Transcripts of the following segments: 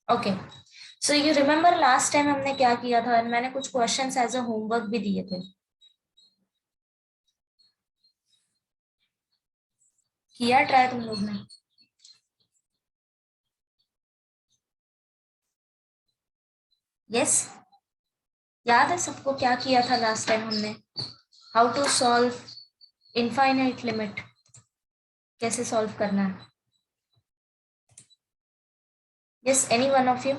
Okay, so you remember last time हमने क्या किया था, और मैंने कुछ क्वेश्चंस एज अ होमवर्क भी दिए थे। किया ट्राई तुम लोग ने? यस, याद है सबको क्या किया था लास्ट टाइम हमने? How to solve infinite limit, कैसे सॉल्व करना है? Yes, any one of you?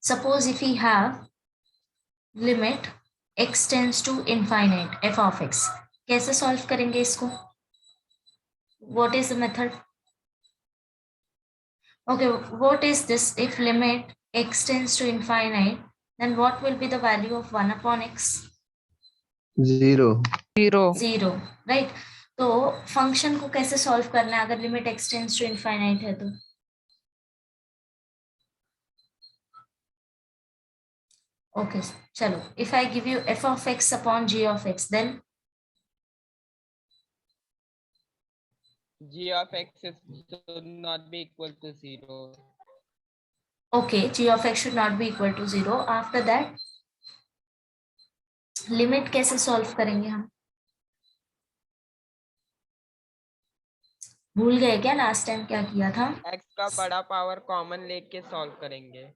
Suppose if you have limit x tends to infinite f of x, कैसे सॉल्व करेंगे इसको? What is the method? Okay, what is this? If limit x tends to infinite, then what will be the value of 1 upon x? 0. 0. 0, right? तो function को कैसे solve करना है अगर limit x tends to infinite है तो? Okay, चलो, if I give you f of x upon g of x, then g of x should not be equal to 0. okay, g of x should not be equal to 0. After that, limit कैसे solve करेंगे हम? भूल गए क्या last time क्या किया था? x का बड़ा पावर कॉमन लेके सॉल्व करेंगे।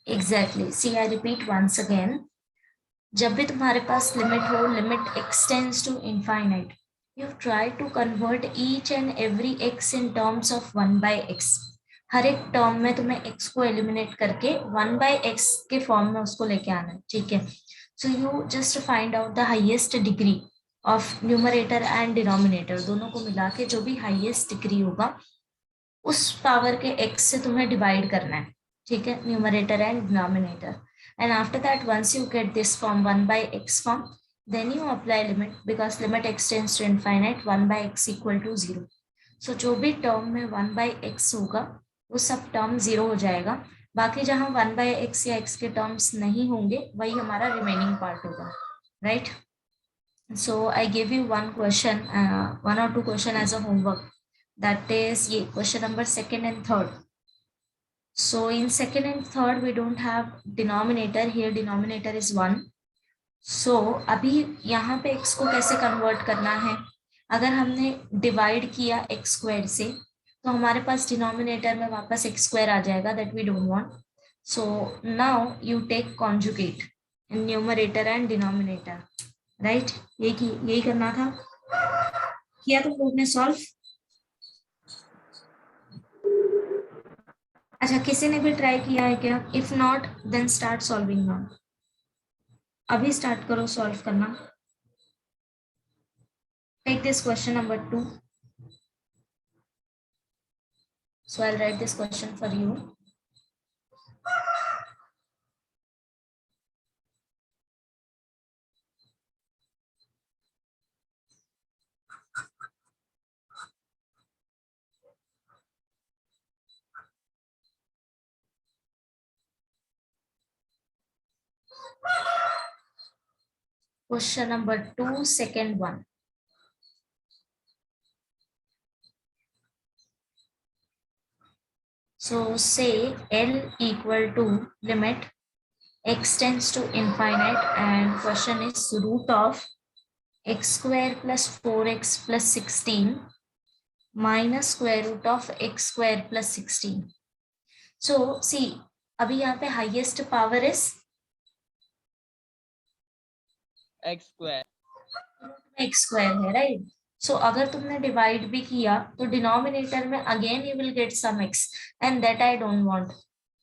Exactly, see I repeat once again, जब भी तुम्हारे पास लिमिट हो, limit x tends to infinite, you try to convert each and every x in terms of 1/x। हर एक टर्म में तुम्हें x को एलिमिनेट करके 1/x के फॉर्म में उसको लेके आना है, ठीक है? सो you just find out the highest degree of numerator and denominator, दोनों को मिला के जो भी हाईएस्ट डिग्री होगा उस पावर के x से तुम्हें डिवाइड करना है, ठीक है? Numerator and denominator. And after that, once you get this form 1/x form, then you apply limit, because limit x tends to infinite, 1/x equal to 0. So जो भी टर्म में 1/x होगा वो सब टर्म 0 हो जाएगा, बाकी जहां 1/x या x के टर्म्स नहीं होंगे वही हमारा रिमेनिंग पार्ट होगा, right? So I give you one question, 1 or 2 question as a homework, that is ये question number 2nd and 3rd. So in 2nd and 3rd we don't have denominator, here denominator is 1. So अभी यहाँ पे x को कैसे convert करना है? अगर हमने डिवाइड किया x स्क्वायर से तो हमारे पास डिनोमिनेटर में वापस x स्क्वायर आ जाएगा, that we don't want. So now you take conjugate in numerator and denominator, right? यही करना था, किया तुम लोग ने सॉल्व? अच्छा, किसी ने भी ट्राई किया है क्या? If not then start solving now, अभी स्टार्ट करो सॉल्व करना. Take this question number 2. So I'll write this question for you. Question number 2, second one. So say L equal to limit x tends to infinite, and question is root of x square plus 4x plus 16 minus square root of x square plus 16. So see, अभी यहाँ पे highest power is x square. x square है, राइट? So अगर तुमने divide भी किया तो डिनोमिनेटर में again you will get some x, and that I don't want,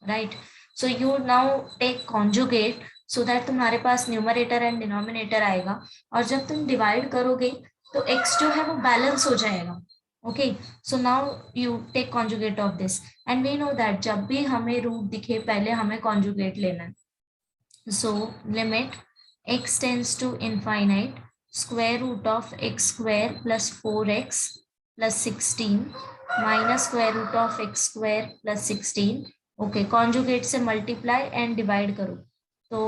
right? So you now take conjugate so that तुम्हारे पास न्यूमरेटर एंड डिनोमिनेटर आएगा, और जब तुम डिवाइड करोगे तो x जो है वो बैलेंस हो जाएगा. Okay, so now you take conjugate of this, and we know that जब भी हमें रूट दिखे पहले हमें कॉन्जुगेट लेना है. So limit x tends to infinite square root of x square plus 4x plus 16 minus square root of x square plus 16. Okay, conjugate से multiply and divide करो तो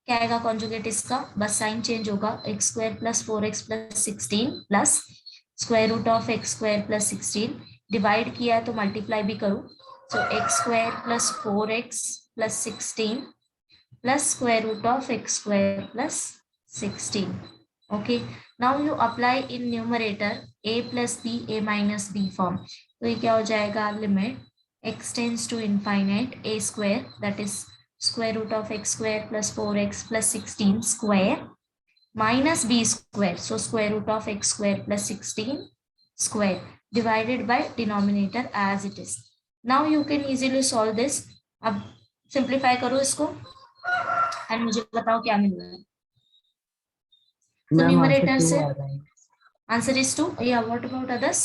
क्या आएगा कॉन्जुगेट इसका? बस साइन चेंज होगा, x square plus 4x plus 16 plus square root of x square plus 16. Divide किया है तो मल्टीप्लाई भी करूं, so X square plus 4x plus 16 plus square root of x square plus 16. Okay, now you apply in numerator a plus b, a minus b form. तो ये क्या हो जाएगा, limit x tends to infinite a square, that is square root of x square plus 4x plus 16 square minus b square, so square root of x square plus 16 square divided by denominator as it is. Now you can easily solve this. अब simplify करो इसको and मुझे बताओ क्या मिल रहा है. So numerator से answer is 2. या व्हाट अबाउट अदर्स?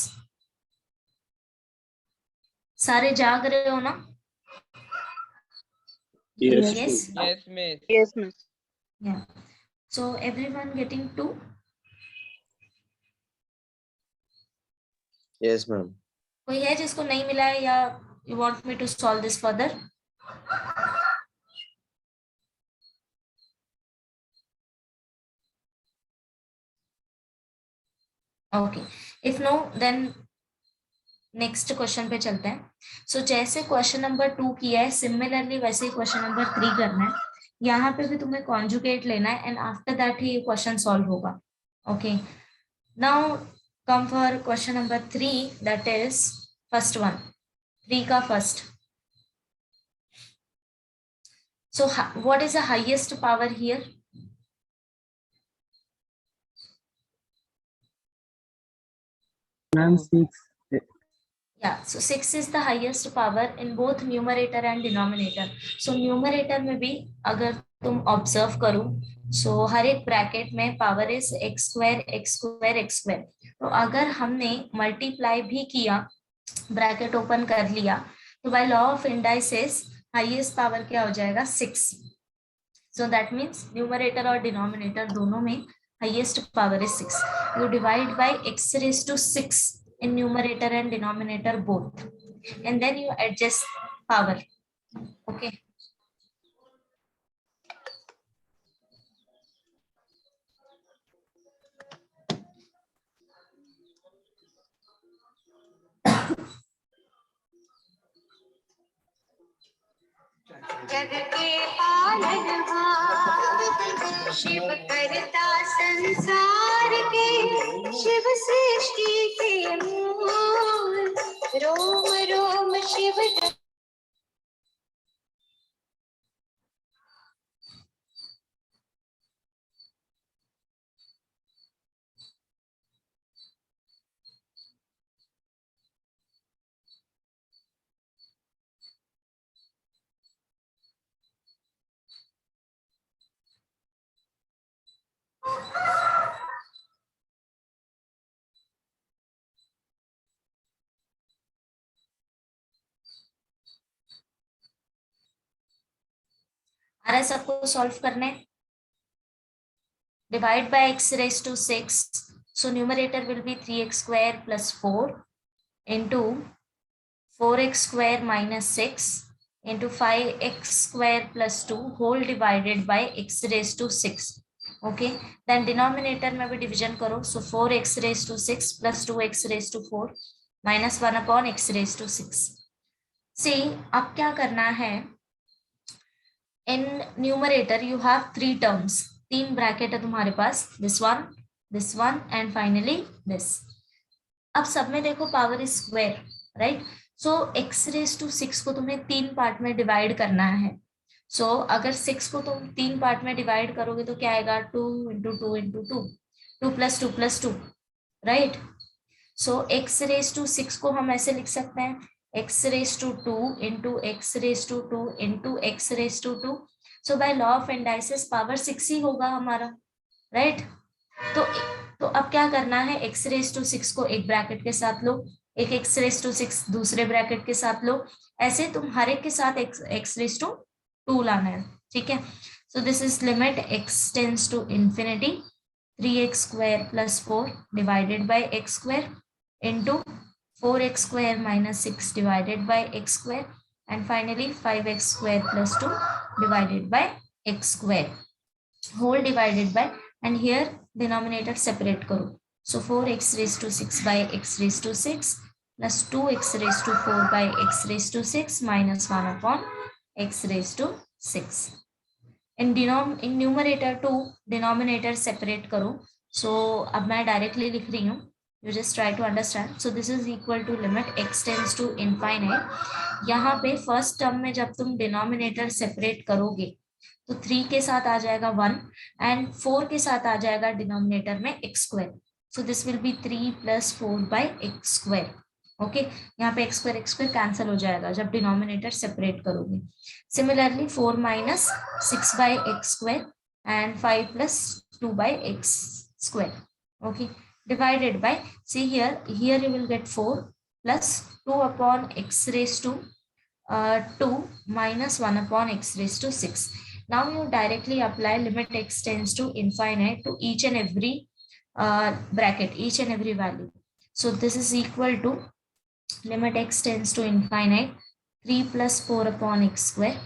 सारे जाग रहे हो ना? Yes. Yes. Yes, miss. Yes, miss. Yeah. So everyone getting 2? Yes, ma'am. कोई है जिसको नहीं मिला है या you want me to solve this further? Okay. If no, then next question पे चलते हैं. सो जैसे क्वेश्चन नंबर 2 किया है सिमिलरली वैसे ही क्वेश्चन नंबर 3 करना है. यहाँ पे भी तुम्हें कॉन्जुगेट लेना है and after that the question solve होगा. Okay, now come for question number 3, that is first one, 3 का first. So what is the highest power here? Ma'am, 6. Yeah, so 6 is the highest power in both numerator and denominator. So numerator में भी अगर तुम observe करो, सो हर एक bracket में power is x square x square x square. तो अगर हमने मल्टीप्लाई भी किया, ब्रैकेट ओपन कर लिया, तो bye law of indices highest power क्या हो जाएगा, 6. सो दैट मीन्स न्यूमरेटर और डिनोमिनेटर दोनों में highest power is 6. You divide by x raised to 6 in numerator and denominator both, and then you adjust power. Okay. जग के पालनहार शिव करता संसार के, शिव सृष्टि के मूल, रोम रोम शिव. आ रहा है सबको सॉल्व करने. Divide by x raised to 6, so numerator will be 3x square plus 4 into 4x square minus 6 into 5x square plus 2 whole divided by x raised to 6. Okay, then denominator में भी डिवीजन करो, so 4x raised to 6 plus 2x raised to 4 minus 1 upon x raised to 6. See, अब क्या करना है, in numerator you have 3 terms, 3 bracket है तुम्हारे पास, this one and finally this. अब सब में देखो power is square, right? So x raised to 6 को तुम्हें 3 पार्ट में डिवाइड करना है. सो अगर 6 को तुम 3 पार्ट में डिवाइड करोगे तो क्या आएगा, 2 into 2 into 2, 2 plus 2 plus 2, right? So x raised to 6 को हम ऐसे लिख सकते हैं, x raised to 2 into x raised to 2 into x raised to 2. So by law of indices power 6 ही होगा हमारा, राइट? तो अब क्या करना है, x raised to 6 को एक ब्रैकेट के साथ लो, एक x raised to 6 दूसरे ब्रैकेट के साथ लो, ऐसे तुम हर एक के साथ x raised to 2 लाना है, ठीक है? So this is limit x tends to infinity 3x square plus 4 divided by x square into 4x square minus 6 divided by x square and finally 5x square plus 2 divided by x square whole divided by, and here denominator separate करो, so 4x raised to 6 by x raised to 6 plus 2x raised to 4 by x raised to 6 minus 1 upon x raised to 6. in numerator to denominator separate करो. सो अब मैं directly लिख रही हूँ, you just try to understand. So this is equal to limit x tends to infinite. यहाँ पे first term में जब तुम डिनोमिनेटर सेपरेट करोगे तो 3 के साथ आ जाएगा 1 एंड 4 के साथ आ जाएगा डिनोमिनेटर में x square. So this will B 3 plus 4 by x square. Okay, यहाँ पे एक्स स्क्वायर कैंसिल हो जाएगा जब डिनोमिनेटर सेपरेट करोगे. Similarly 4 minus 6 by x square and 5 plus 2 by x square. Okay, divided by, see here you will get 4 plus 2 upon x raised to 2 minus 1 upon x raised to 6. Now you directly apply limit x tends to infinite to each and every bracket, each and every value. So this is equal to limit x tends to infinite 3 plus 4 upon x square,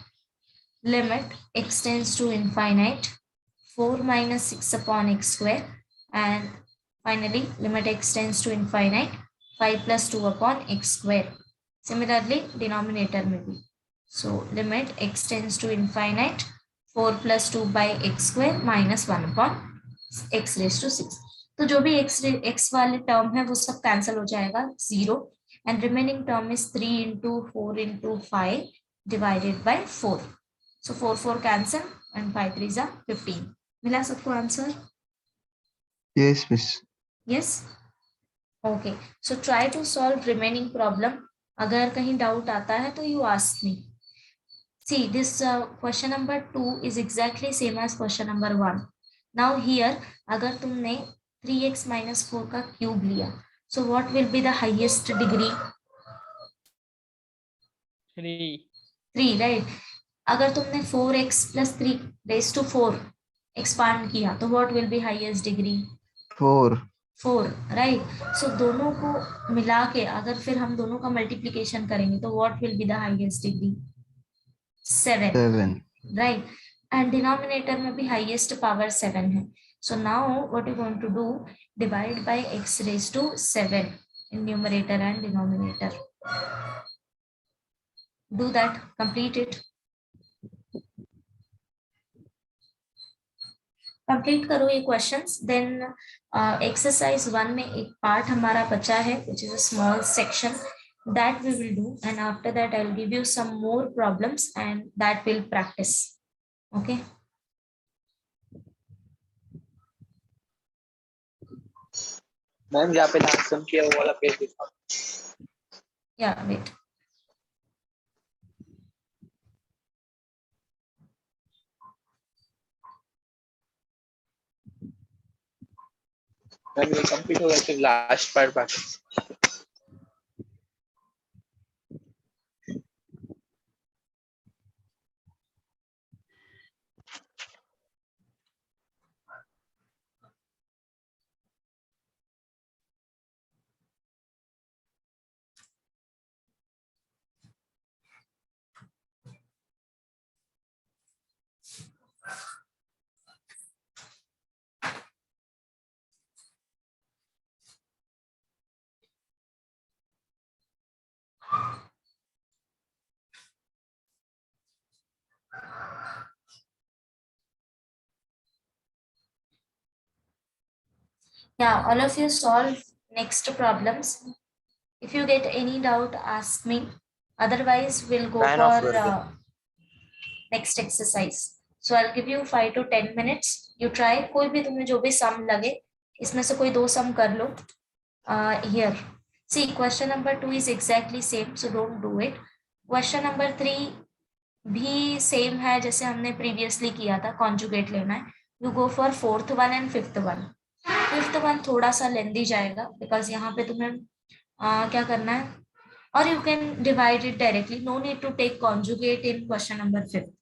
limit x tends to infinite 4 minus 6 upon x square, and finally limit x tends to infinite 5 plus 2 upon x square. Similarly denominator में भी, so limit x tends to infinite 4 plus 2 by x square minus 1 upon x raised to 6. तो जो भी x वाले term है वो सब cancel हो जाएगा 0 and remaining term is 3 into 4 into 5 divided by 4. So 4 4 cancel and 5 3s are 15. मिला सबको answer? Yes, miss. Yes. Okay. So try to solve remaining problem. अगर कहीं डाउट आता है तो you ask me. See, this question number 2 is exactly same as question number 1. Now here अगर तुमने 3x minus 4 का क्यूब लिया, so what will be the highest degree? 3. 3, right? अगर तुमने 4x plus 3 raised to 4 expand किया तो what will be highest degree? 4. 4, right? So दोनों को मिला के अगर फिर हम दोनों का मल्टीप्लीकेशन करेंगे तो what will be the highest degree? 7, 7. right? And denominator में भी highest power 7 है. So now what you going to do? Divide by x raised to 7 in numerator and denominator. Do that, complete it. Complete करो ये questions. Then exercise 1 में एक part हमारा बचा है which is a small section that we will do, and after that I will give you some more problems and that will practice. Okay, ma'am जहाँ पे last सम किया वो वाला पेज दिखाओ. yeah, wait. मैम ये कंप्लीट हो गया, सिर्फ लास्ट पार्ट बाकी. Yeah, all of you solve next problems. If you get any doubt, ask me. Otherwise, we'll go Sign off for कर दो. next exercise. So I'll give you 5 to 10 minutes. You try. कोई भी तुम्हें जो भी sum लगे, इसमें से कोई 2 sum कर लो. Here, see, question number 2 is exactly same, so don't do it. Question number 3 भी सेम है जैसे हमने प्रीवियसली किया था, कॉन्जुगेट लेना है. You go for 4th one and 5th one. 5th one थोड़ा सा लेंदी जाएगा बिकॉज यहाँ पे तुम्हें क्या करना है, और you can divide it directly, no need to take conjugate in question number 5th.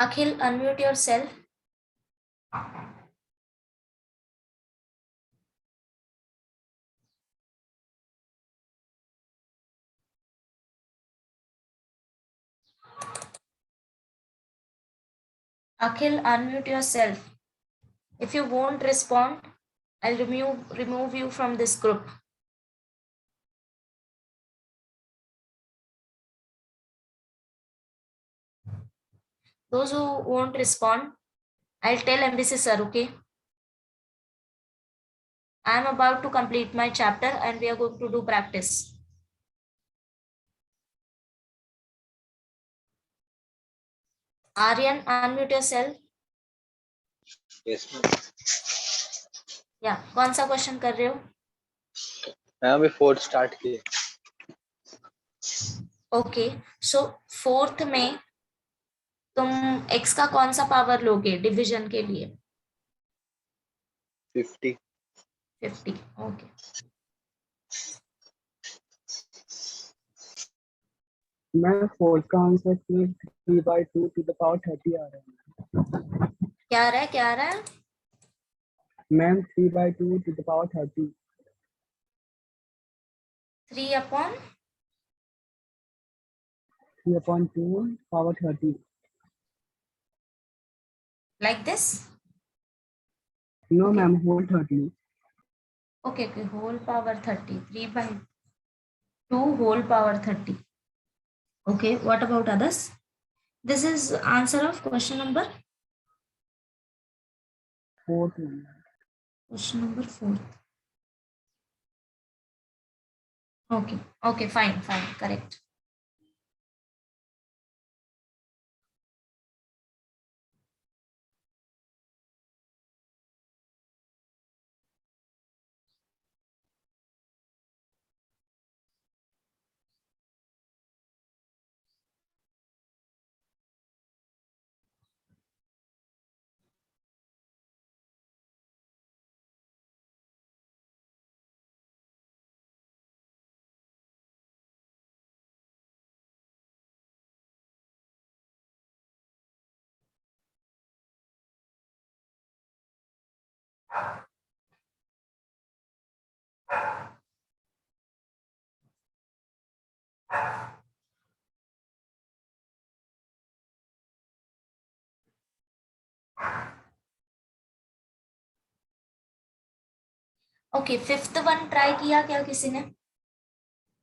Akhil, unmute yourself. Akhil, unmute yourself. If you won't respond, I'll remove you from this group. Those who won't respond, I'll tell MBC sir, okay? I'm about to complete my chapter and we are going to do practice. Aryan, unmute yourself. Yes, ma'am. Yeah, कौन सा question कर रहे हो? Ma'am अभी 4th start किए. Okay, सो 4th में तुम x का कौन सा पावर लोगे डिवीजन के लिए? 50. 50. ओके. मैं 4 का आंसर 3/2 to the power 30 आ रहा है. क्या आ रहा है? क्या आ रहा है? Ma'am 3/2 to the power 30. 3/2 power 30. like this? No, Okay. ma'am, whole 30. Okay, whole power 30. 3/2 whole power 30. Okay, what about others? This is answer of question number? 4. Question number 4. Okay, fine, correct. Okay, 5th one try किया क्या किसी ने?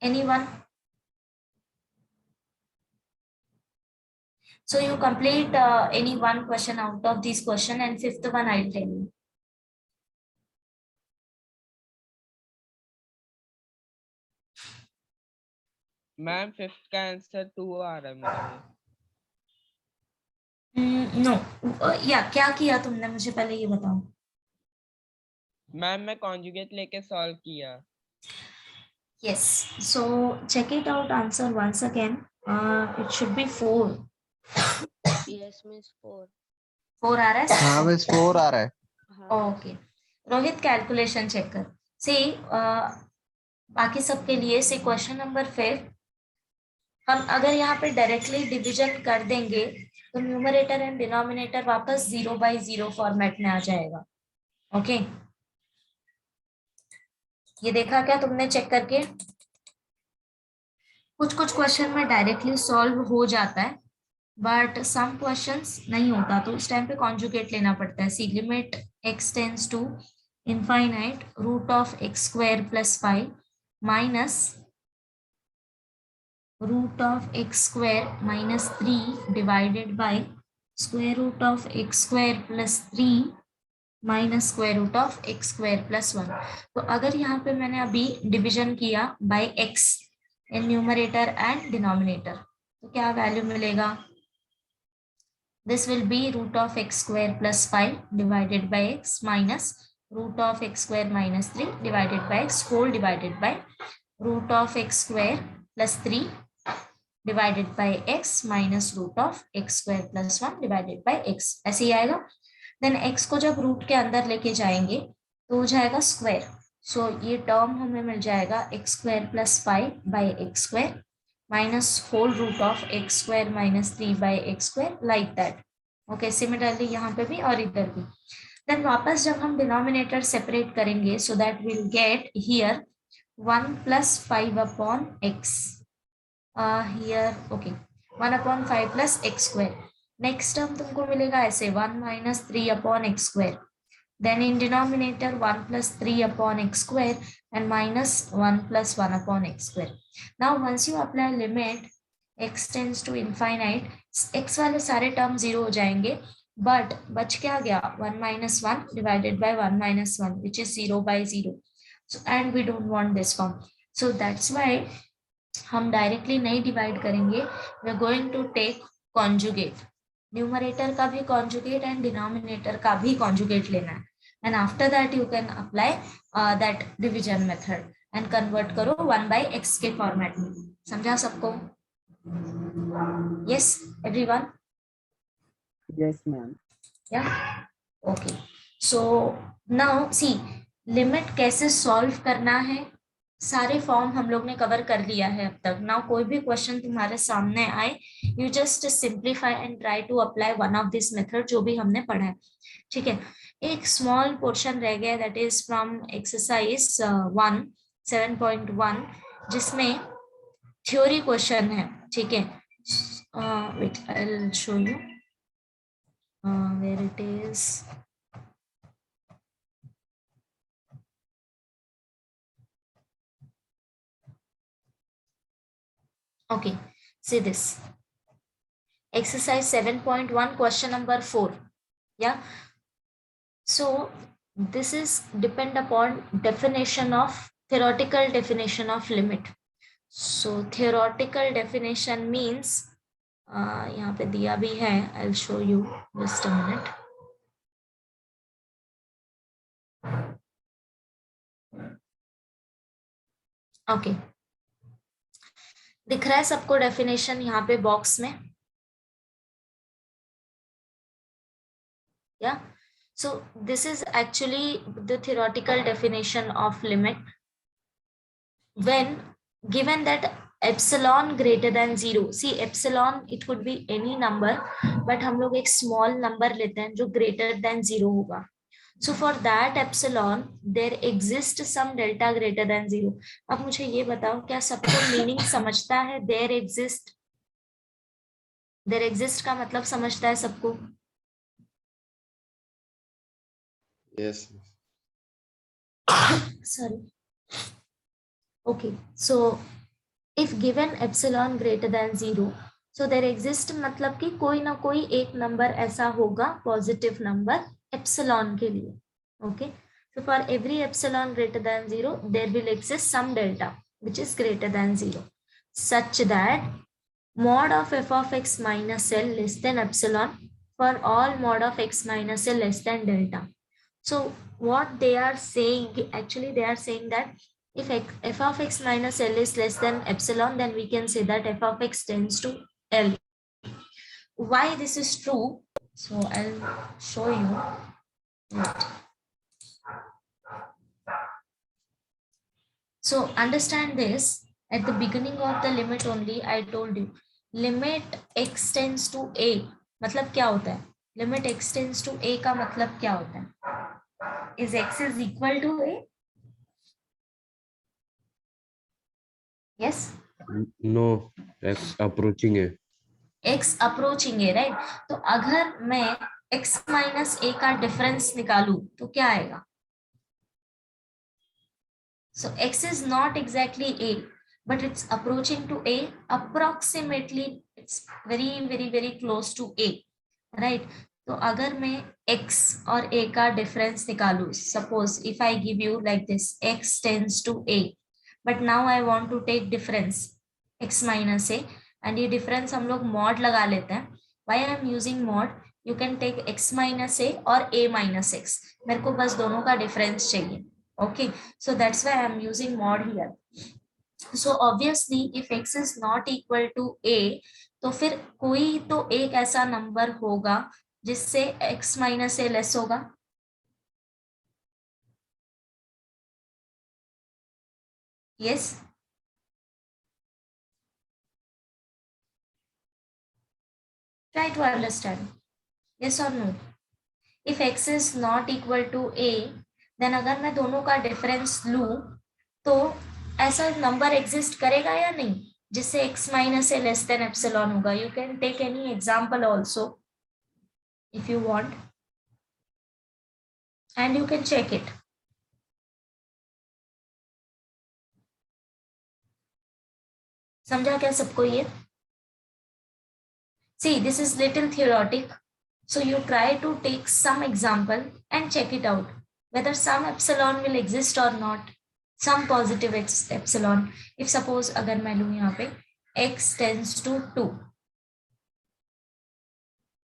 Anyone? So you complete any one question out of this question and 5th one I'll tell you. Ma'am 5th का answer 2 आ रहा है मुझे. No, या क्या किया तुमने मुझे पहले ये बताओ. मैम मैं कॉन्जुगेट लेके सॉल्व किया. Yes, so check it out answer once again. It should be 4. Yes, miss 4. 4 आ रहा है? हाँ बस 4 आ रहा है. ओके, रोहित कैलकुलेशन चेक कर. सी बाकी सबके लिए से क्वेश्चन नंबर 5 हम अगर यहाँ पे डायरेक्टली डिवीजन कर देंगे तो न्यूमरेटर एंड डिनोमिनेटर वापस 0/0 फॉर्मेट में आ जाएगा. ओके, ये देखा क्या तुमने चेक करके? कुछ क्वेश्चन में डायरेक्टली सॉल्व हो जाता है बट सम क्वेश्चंस नहीं होता, तो उस टाइम पे कॉन्जुगेट लेना पड़ता है. See limit x tends to infinite root of x² + 5 minus root of x² - 3 divided by square root of x² + 3 minus square root of x² + 1. तो अगर यहाँ पे मैंने अभी डिविजन किया by x in numerator and denominator तो क्या value मिलेगा? This will be root of x² + 5 divided by x minus root of x² - 3 divided by x whole divided by root of x² + 3 divided by x minus root of x² + 1 divided by x. ऐसे ही आएगा. Then x को जब root के अंदर लेके जाएंगे तो हो जाएगा स्क्वायर. सो ये टर्म हमें मिल जाएगा x² + 5 / x² minus whole root of x² - 3 by x² like that. Okay, similarly यहाँ पे भी और इधर भी. देन वापस जब हम डिनोमिनेटर सेपरेट करेंगे, so that will get here 1 plus 5 upon x. Here, okay, 1 upon 5 plus x square. Next term तुमको मिलेगा ऐसे 1 minus 3 upon x square. Then in denominator 1 plus 3 upon x square and minus 1 plus 1 upon x square. Now once you apply limit x tends to infinite, x वाले सारे term zero हो जाएंगे, but बच क्या गया 1 minus 1 divided by 1 minus 1 which is 0 by 0. So and we don't want this form, so that's why हम directly नहीं divide करेंगे, we are going to take conjugate. Numerator का भी कॉन्जुगेट एंड डिनोमिनेटर का भी कॉन्जुगेट लेना है, and after that you can apply that division method and convert करो 1/x के फॉर्मेट में. समझा सबको? Yes everyone? Yes, ma'am. या okay. So now see, limit कैसे सॉल्व करना है, सारे फॉर्म हम लोग ने कवर कर लिया है अब तक. नाउ कोई भी क्वेश्चन तुम्हारे सामने आए, you just simplify and try to apply one of this method जो भी हमने पढ़ा है. ठीक है, एक स्मॉल पोर्शन रह गया, दैट इज फ्रॉम एक्सरसाइज 1 7.1 जिसमें थ्योरी क्वेश्चन है. ठीक है, wait I will show you where it is. Okay, see this. Exercise 7.1, question number 4. Yeah. So this is depend upon definition of, theoretical definition of limit. So theoretical definition means, यहाँ पे दिया भी है, I'll show you just a minute. Okay. दिख रहा है सबको definition यहाँ पे बॉक्स में? Yeah, so this is actually the theoretical definition of limit. When given that epsilon greater than 0, see epsilon it could be any number, but हम लोग एक small number लेते हैं जो greater than 0 होगा. So for that epsilon there exists some delta greater than 0. अब मुझे ये बताओ, क्या सबको मीनिंग समझता है there exist? there exist का मतलब समझता है सबको? Yes. Sorry. Okay, so if given epsilon greater than 0, so there exist मतलब कि कोई ना कोई एक नंबर ऐसा होगा पॉजिटिव नंबर epsilon के लिए. Okay, so for every epsilon greater than 0 there will exist some delta which is greater than 0, such that mod of f of x minus l less than epsilon for all mod of x minus l less than delta. So what they are saying, actually they are saying that if f of x minus l is less than epsilon, then we can say that f of x tends to l. Why this is true? So I'll show you. Wait. So understand this, at the beginning of the limit only I told you limit x tends to a मतलब क्या होता है? Limit x tends to a का मतलब क्या होता है? Is x is equal to a? Yes? No, X approaching है. x approaching a, right? तो अगर मैं x minus a का डिफरेंस निकालूं तो क्या आएगा? So x is not exactly a, but it's approaching to a, approximately it's very close to a, right? तो अगर मैं x और a का डिफरेंस निकालूं, suppose if I give you like this, x tends to a, but now I want to take difference x minus a, and ये difference हम लोग mod लगा लेते हैं. Why I am using mod? You can take x minus a or a minus x. मेरे को बस दोनों का difference चाहिए. Okay, so that's why I am using mod here. So obviously if x is not equal to a, तो फिर कोई तो एक ऐसा नंबर होगा जिससे x minus a लेस होगा. Yes? Try to understand. yes or no? If x is not equal to a, then अगर मैं दोनों का डिफरेंस लूं तो ऐसा नंबर एग्जिस्ट करेगा या नहीं जिससे x minus a less than epsilon होगा. You can take any example also if you want and you can check it. समझा क्या सबको ये? See, this is little theoretic, so you try to take some example and check it out whether some epsilon will exist or not, some positive epsilon. If suppose अगर मैं लूँ यहाँ पे x tends to 2,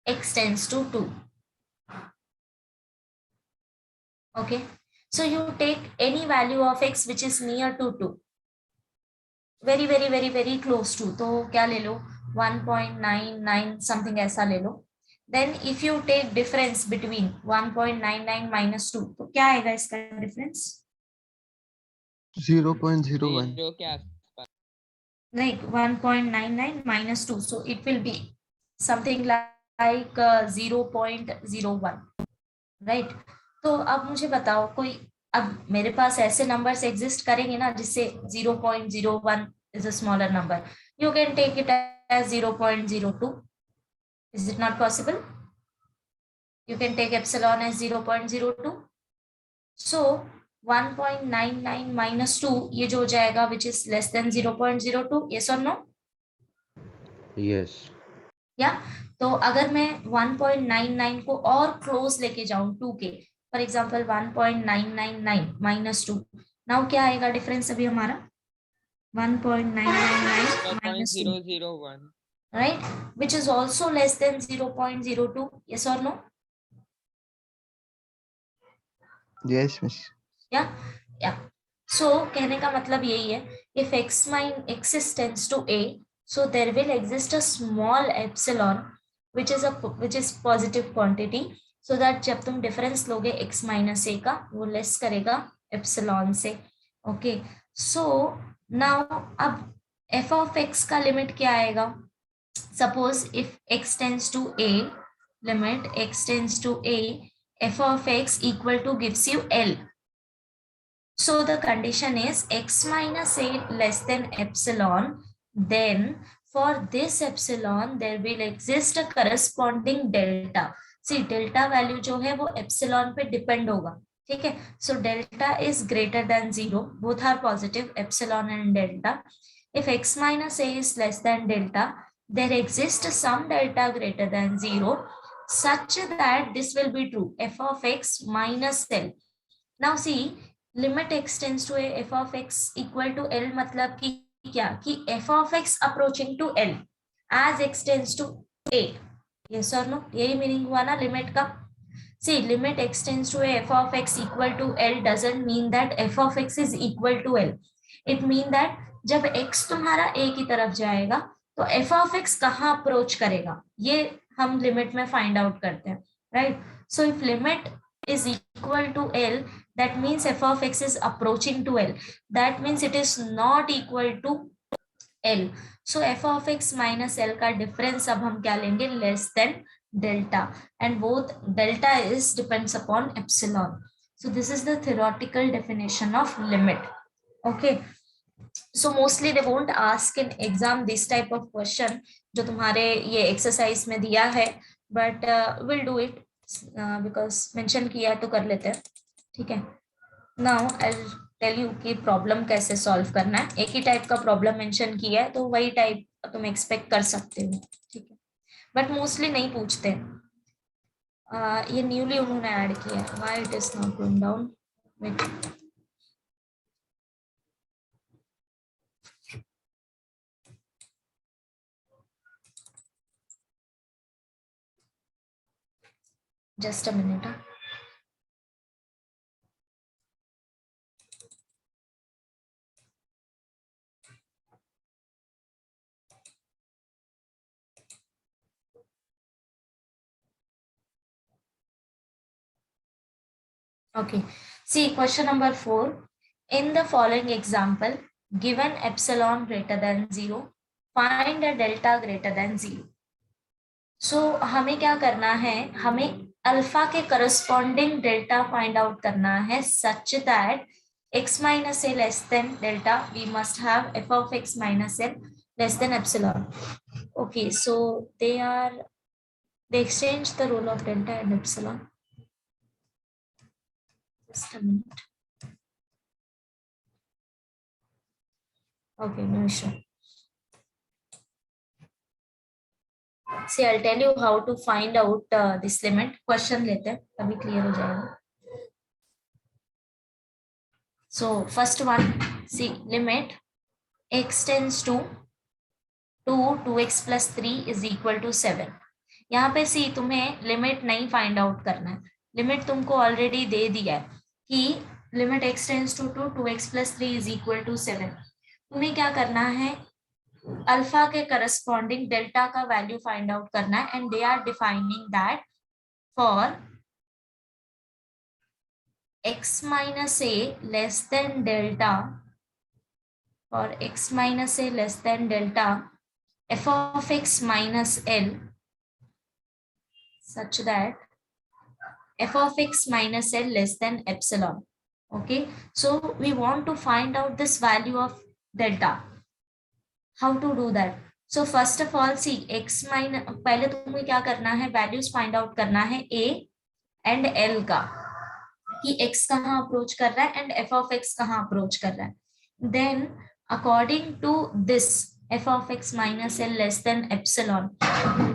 x tends to 2. Okay, so you take any value of x which is near to 2, very close to, तो क्या ले लो 1.99 something ऐसा ले लो. Then if you take difference between 1.99 minus 2, तो क्या आएगा इसका difference? 0.01. जीरो के आसपास. Like 1.99 minus 2, so it will be something like 0.01, right? तो अब मुझे बताओ कोई, अब मेरे पास ऐसे नंबर्स एग्जिस्ट करेंगे ना जिससे 0.01 is a smaller number. You can take it as 0.02. Is it not possible? You can take epsilon as 0.02. So 1.99 minus 2 ये जो हो जाएगा which is less than 0.02. Yes or no? Yes. या तो अगर मैं 1.99 को और क्लोज लेके जाऊं 2 के, फॉर एग्जांपल 1.999 minus 2, नाउ क्या आएगा डिफरेंस अभी हमारा 1.999 minus 2, 0.001. right, which is also less than 0.02. yes or no? Yes, miss. yeah. So कहने का मतलब यही है, if x tends to a, so there will exist a small epsilon which is positive quantity, so that जब तुम difference लोगे x minus a का वो लेस करेगा एप्सिलॉन से. ओके, सो नाउ अब f of x का लिमिट क्या आएगा? Suppose if x tends to a, limit x tends to a, f of x equal to gives you L. So the condition is x minus a less than epsilon, then for this epsilon there will exist a corresponding delta. See, delta value जो है वो epsilon पे depend होगा, ठीक है? So delta is greater than 0, both are positive, epsilon and delta. If x minus a is less than delta, there exists some delta greater than 0 such that this will be true, f of x minus L. Now see, limit x tends to a, f of x equal to L मतलब कि क्या, कि f of x approaching to L as x tends to a. yes or no? यही meaning हुआ ना limit का. See, limit x tends to a, f of x equal to L doesn't mean that f of x is equal to L. It mean that जब x तुम्हारा a की तरफ जाएगा तो f of x कहाँ approach करेगा, ये हम लिमिट में फाइंड आउट करते हैं, right? So if limit is equal to L, that means f of x is approaching to L. That means it is not equal to L. So f of x minus L का difference अब हम क्या लेंगे? Less than delta, and both delta is depends upon epsilon. So this is the theoretical definition of limit. Okay. So mostly they won't ask in exam this type of question जो तुम्हारे ये exercise में दिया है, but we'll do it. Because mention किया तो कर लेते हैं, ठीक है? नाउ आई टेल यू कि प्रॉब्लम कैसे सॉल्व करना है. एक ही टाइप का प्रॉब्लम मेंशन किया है तो वही टाइप तुम एक्सपेक्ट कर सकते हो, ठीक है? बट मोस्टली नहीं पूछते. ये न्यूली उन्होंने ऐड किया है. Why it is not going down? Wait, just a minute. Okay, see question number 4. In the following example, given epsilon greater than 0, find a delta greater than 0. सो हमें क्या करना है, हमें अल्फा के करस्पॉन्डिंग डेल्टा फाइंड आउट करना है such that x minus a less than delta, we must have f of x minus l less than epsilon. Okay, so they exchange the role of delta and epsilon. Just a minute. Okay, no issue. See, I'll tell you how to find out this limit. Question लेते हैं, तभी clear हो जाएगा. So first one, see, limit x tends to 2x plus 3 is equal to 7. यहाँ पे सी तुम्हें limit नहीं find out करना है, लिमिट तुमको ऑलरेडी दे दिया है कि limit x tends to 2x plus 3 is equal to 7. तुम्हें क्या करना है, अल्फा के करस्पॉन्डिंग डेल्टा का वैल्यू फाइंड आउट करना है and they are defining that for x minus a less than delta, for x minus a less than delta, f of x minus l such that f of x minus l less than epsilon. Okay, so we want to find out this value of delta. How to do that? So first of all, see, x minus, पहले तुम्हें क्या करना है, values find out करना है a and l का, कि x कहाँ अप्रोच कर रहा है एंड f of x कहाँ अप्रोच कर रहा है. Then according to this f of x minus l less than epsilon,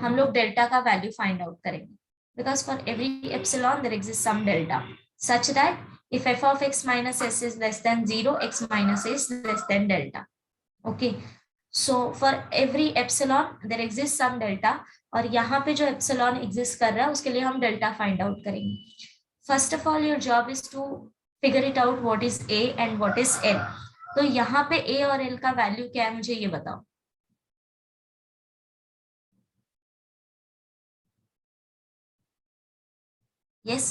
हम लोग डेल्टा का वैल्यू फाइंड आउट करेंगे, because for every epsilon there exists some delta such that if f of x minus s is less than 0, x minus a is less than delta. Okay, so for every epsilon there exists some delta, और यहाँ पे जो epsilon exist कर रहा है उसके लिए हम delta find out करेंगे. First of all, your job is to figure it out what is a and what is l. तो यहाँ पे a और l का वैल्यू क्या है मुझे ये बताओ. Yes,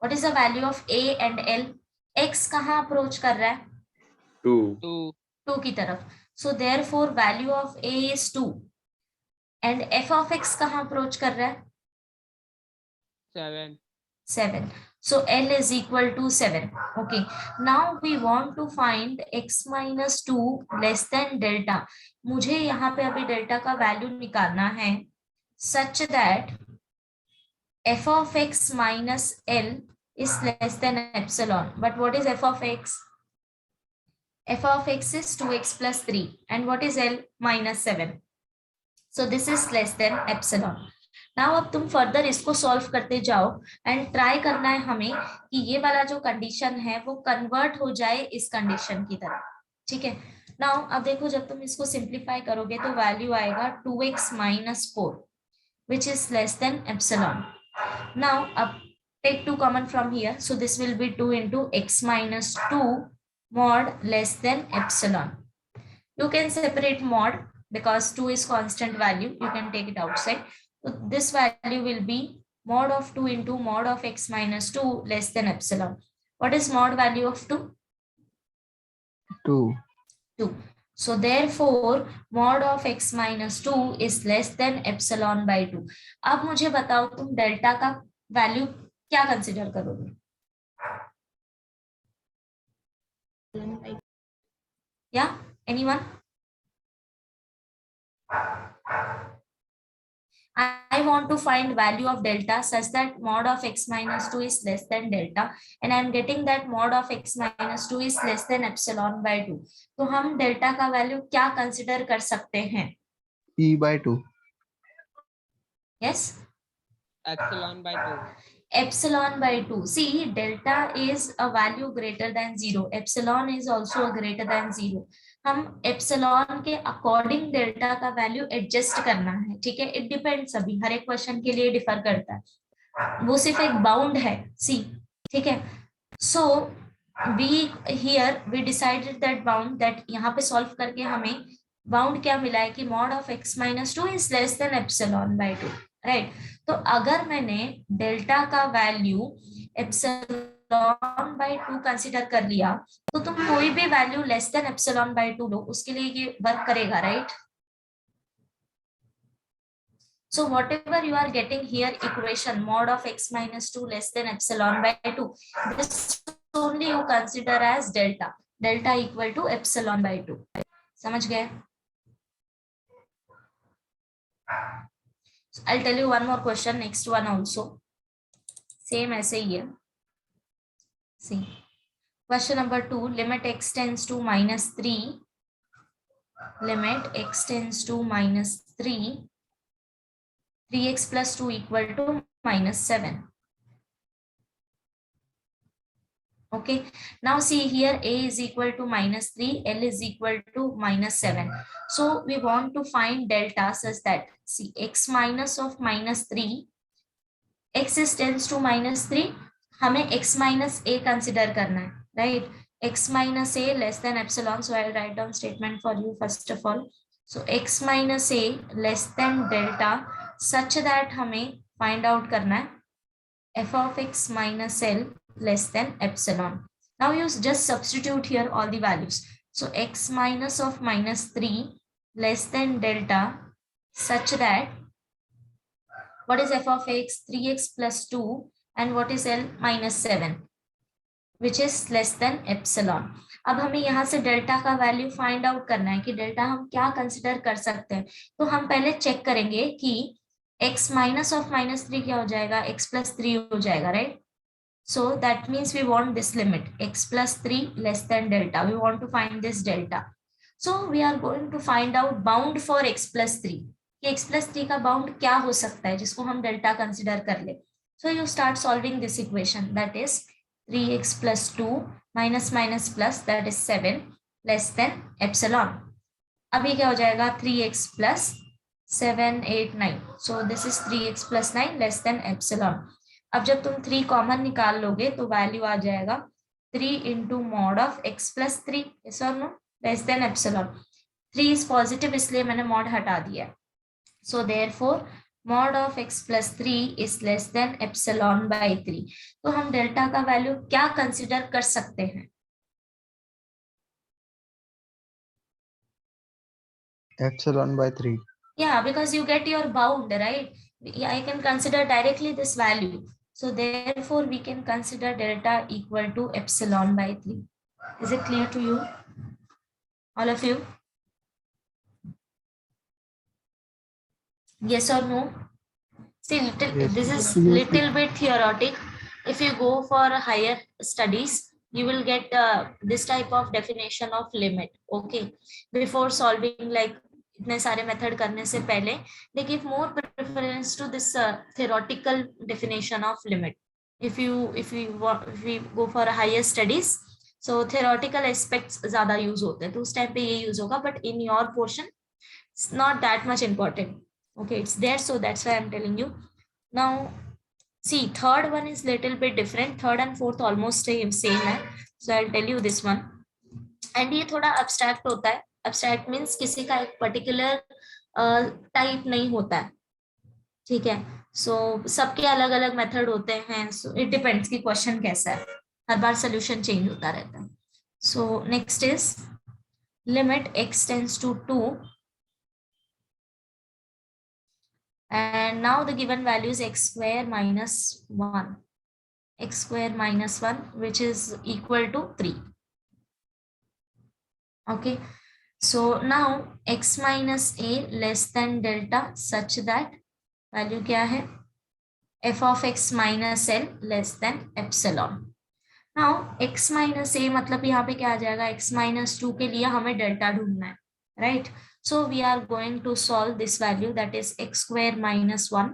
what is the value of a and l? x कहाँ अप्रोच कर रहा है? 2 की तरफ. So therefore value of a is 2 and f of x कहाँ अप्रोच कर रहा है? 7. So l is equal to 7. Okay, now we want to find x minus 2 less than delta. मुझे यहाँ पे अभी डेल्टा का वैल्यू निकालना है such that f of x minus l is less than epsilon. But what is f of x? F of x is 2x plus 3 and what is l? Minus 7. So this is less than epsilon. Now अब तुम further इसको solve करते जाओ and try करना है हमें कि ये वाला जो कंडीशन है वो कन्वर्ट हो जाए इस कंडीशन की तरह. ठीक है, नाउ अब देखो जब तुम इसको सिंप्लीफाई करोगे तो वैल्यू आएगा 2x minus 4 which is less than epsilon. Now take 2 common from here, so this will be 2 into x minus 2 mod less than epsilon. You can separate mod because 2 is constant value, you can take it outside. So this value will be mod of 2 into mod of x minus 2 less than epsilon. What is mod value of 2? 2. So therefore mod of x minus 2 is less than epsilon by 2. अब मुझे बताओ तुम delta का value क्या consider करोगे? Yeah, anyone? I want to find value of delta such that mod of x minus 2 is less than delta and I am getting that mod of x minus 2 is less than epsilon by 2. तो हम delta का value क्या consider कर सकते हैं? E by 2. Yes? Epsilon by 2. Epsilon by 2. See, delta is a value greater than 0. Epsilon is also a greater than 0. हम epsilon के according delta का वैल्यू एडजस्ट करना है. ठीक है, इट डिपेंड्स, अभी हर एक क्वेश्चन के लिए डिफर करता है, वो सिर्फ एक बाउंड है सी. ठीक है, so we here we decided that bound, that यहाँ पे सॉल्व करके हमें बाउंड क्या मिला है कि mod of x minus 2 is less than epsilon bye 2. Right, तो अगर मैंने डेल्टा का वैल्यू एप्सिलॉन बाय 2 कंसीडर कर लिया तो तुम कोई भी value less than epsilon bye 2 लो, उसके लिए ये वर्क करेगा. Right, So whatever you are getting here equation mod of x minus 2 less than epsilon by 2, this only you consider as delta. Delta equal to epsilon by 2. समझ गए? So I'll tell you one more question, next one also. Same ऐसे ही है. See. Question number 2, limit x tends to minus 3. Limit x tends to minus 3. 3x plus 2 equal to minus 7. Okay, now see here a is equal to minus 3, L is equal to minus 7. So we want to find delta such that, see, x minus of minus 3, x is tends to minus 3, हमें x minus a consider करना है, right? X minus a less than epsilon, so I'll write down statement for you first of all. So x minus a less than delta such that हमें find out करना है f of x minus l less than epsilon. Now you just substitute here all the values. So x minus of minus 3 less than delta such that, what is f of x? 3x plus 2, and what is l? Minus 7, which is less than epsilon. अब हमें यहाँ से delta का value find out करना है कि delta हम क्या कंसिडर कर सकते हैं. तो हम पहले चेक करेंगे कि x माइनस ऑफ माइनस 3 क्या हो जाएगा, x प्लस 3 हो जाएगा, right? So that means we want this limit x plus 3 less than delta. We want to find this delta. So we are going to find out bound for x plus 3. कि x plus 3 का bound क्या हो सकता है जिसको हम delta consider कर ले. So you start solving this equation, that is 3x plus 2 minus minus plus, that is 7 less than epsilon. अभी क्या हो जाएगा, 3x plus 7 8 9. So this is 3x plus 9 less than epsilon. अब जब तुम 3 कॉमन निकाल लोगे तो वैल्यू आ जाएगा 3 into mod of x plus 3, yes or no, less than epsilon. 3 is positive इसलिए मैंने मॉड हटा दिया. So therefore mod of x plus 3 is less than epsilon bye 3. तो हम डेल्टा का वैल्यू क्या कंसिडर कर सकते हैं? Epsilon by 3. Yeah, because you get your bound, right? Yeah, I can consider directly this value. So therefore we can consider delta equal to epsilon by 3. Is it clear to you? All of you? Yes or no? See, Yes. this is little bit theoretic. If you go for higher studies, you will get this type of definition of limit. Okay, before solving like इतने सारे method करने से पहले they give more preference to this theoretical definition of limit. If we go for higher studies, so theoretical aspects ज्यादा use होते हैं, तो उस टाइम पे ये यूज होगा, but in your portion it's not that much important. Okay, it's there, so that's why I'm telling you. Now see, third one is little bit different. Third and fourth almost same है, so I'll tell you this one. And ये थोड़ा abstract होता है. Abstract means किसी का एक particular type नहीं होता है, ठीक है? सो सबके अलग अलग मेथड होते हैं. सो इट डिपेंड्स कि क्वेश्चन कैसा है, हर बार सोल्यूशन चेंज होता रहता है. So next is limit x tends to 2 and now the given value is x square minus 1, x square minus 1, which is equal to 3. Okay, so now x minus a less than delta such that value क्या है, f of x minus l less than epsilon. Now x minus a मतलब यहाँ पे क्या आ जाएगा, x minus 2 के लिए हमें डेल्टा ढूंढना है, right? So we are going to solve this value, that is x square minus 1,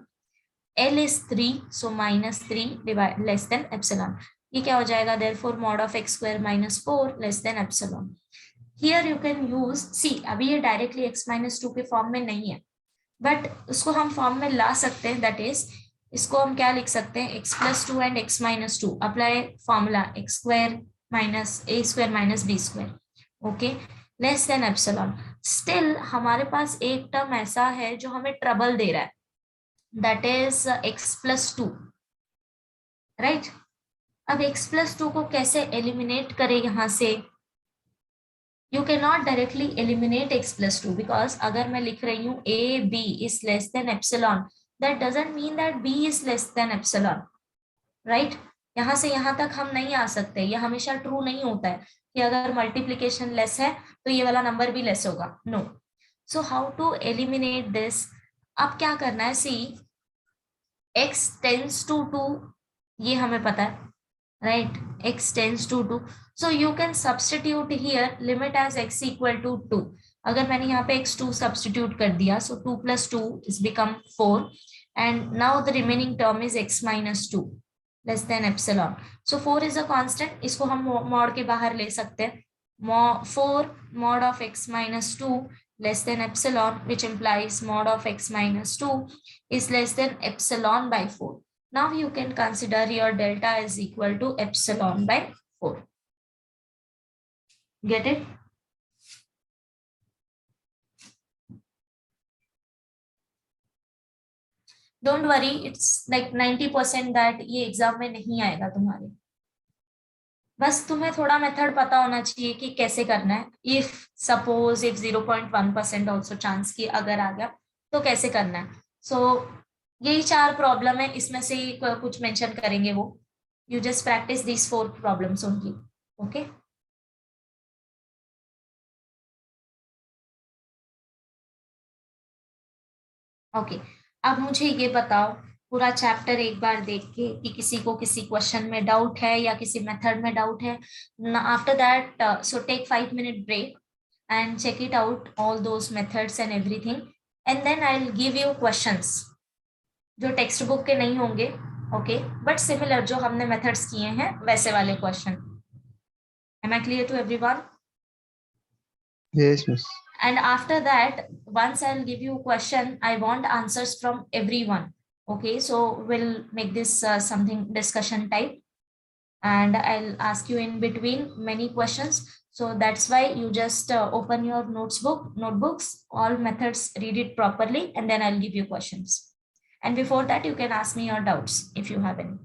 l is 3, so minus 3 divide less than epsilon. ये क्या हो जाएगा, therefore mod of x square minus 4 less than epsilon. Here you can use, see अभी ये directly x minus 2 के form में नहीं है, but उसको हम फॉर्म में ला सकते हैं, that is इसको हम क्या लिख सकते हैं, x plus 2 and x minus 2 apply formula x square minus a square minus b square, okay, less than epsilon. Still हमारे पास एक टर्म ऐसा है जो हमें ट्रबल दे रहा है, that is x plus 2, right? अब x plus 2 को कैसे एलिमिनेट करें यहाँ से? You cannot directly eliminate x plus 2 because अगर मैं लिख रही हूँ a b is less than epsilon, that doesn't mean that b is less than epsilon, right? यहाँ से यहाँ तक हम नहीं आ सकते, ये हमेशा ट्रू नहीं होता है कि अगर मल्टीप्लीकेशन लेस है तो ये वाला नंबर भी लेस होगा, no. So how to eliminate this? अब क्या करना है, सी x टेंस टू 2, ये हमें पता है, right? X tends to 2, so you can substitute here limit as x equal to 2. अगर मैंने यहाँ पे x2 substitute कर दिया, so 2 plus 2 is become 4, and now the remaining term is x minus 2 less than epsilon. So 4 is a constant, इसको हम mod के बाहर ले सकते हैं. 4 mod of x minus 2 less than epsilon, which implies mod of x minus 2 is less than epsilon by 4. Now you can consider your delta is equal to epsilon by 4. Get it? Don't worry, it's like 90% that ये exam में नहीं आएगा तुम्हारे. बस तुम्हें थोड़ा method पता होना चाहिए कि कैसे करना है. If suppose if 0.1% also chance की अगर आ गया तो कैसे करना है. सो यही 4 प्रॉब्लम है, इसमें से कुछ मेंशन करेंगे वो. You just practice these 4 problems only. Okay, okay. अब मुझे ये बताओ पूरा चैप्टर एक बार देख के कि किसी को किसी क्वेश्चन में डाउट है या किसी मेथड में डाउट है. After that so take 5 minute break and check it out all those methods and everything, and then I'll give you questions जो टेक्स्ट बुक के नहीं होंगे, ओके, बट सिमिलर जो हमने मेथड्स किए हैं वैसे वाले question. Am I clear to everyone? Yes, miss. And after that, once I'll give you a question, I want answers from everyone. Okay, so we'll make this something discussion type, and I'll ask you in between many questions. So that's why you just open your notebooks, all methods, read it properly, and then I'll give you questions. And before that, you can ask me your doubts if you have any.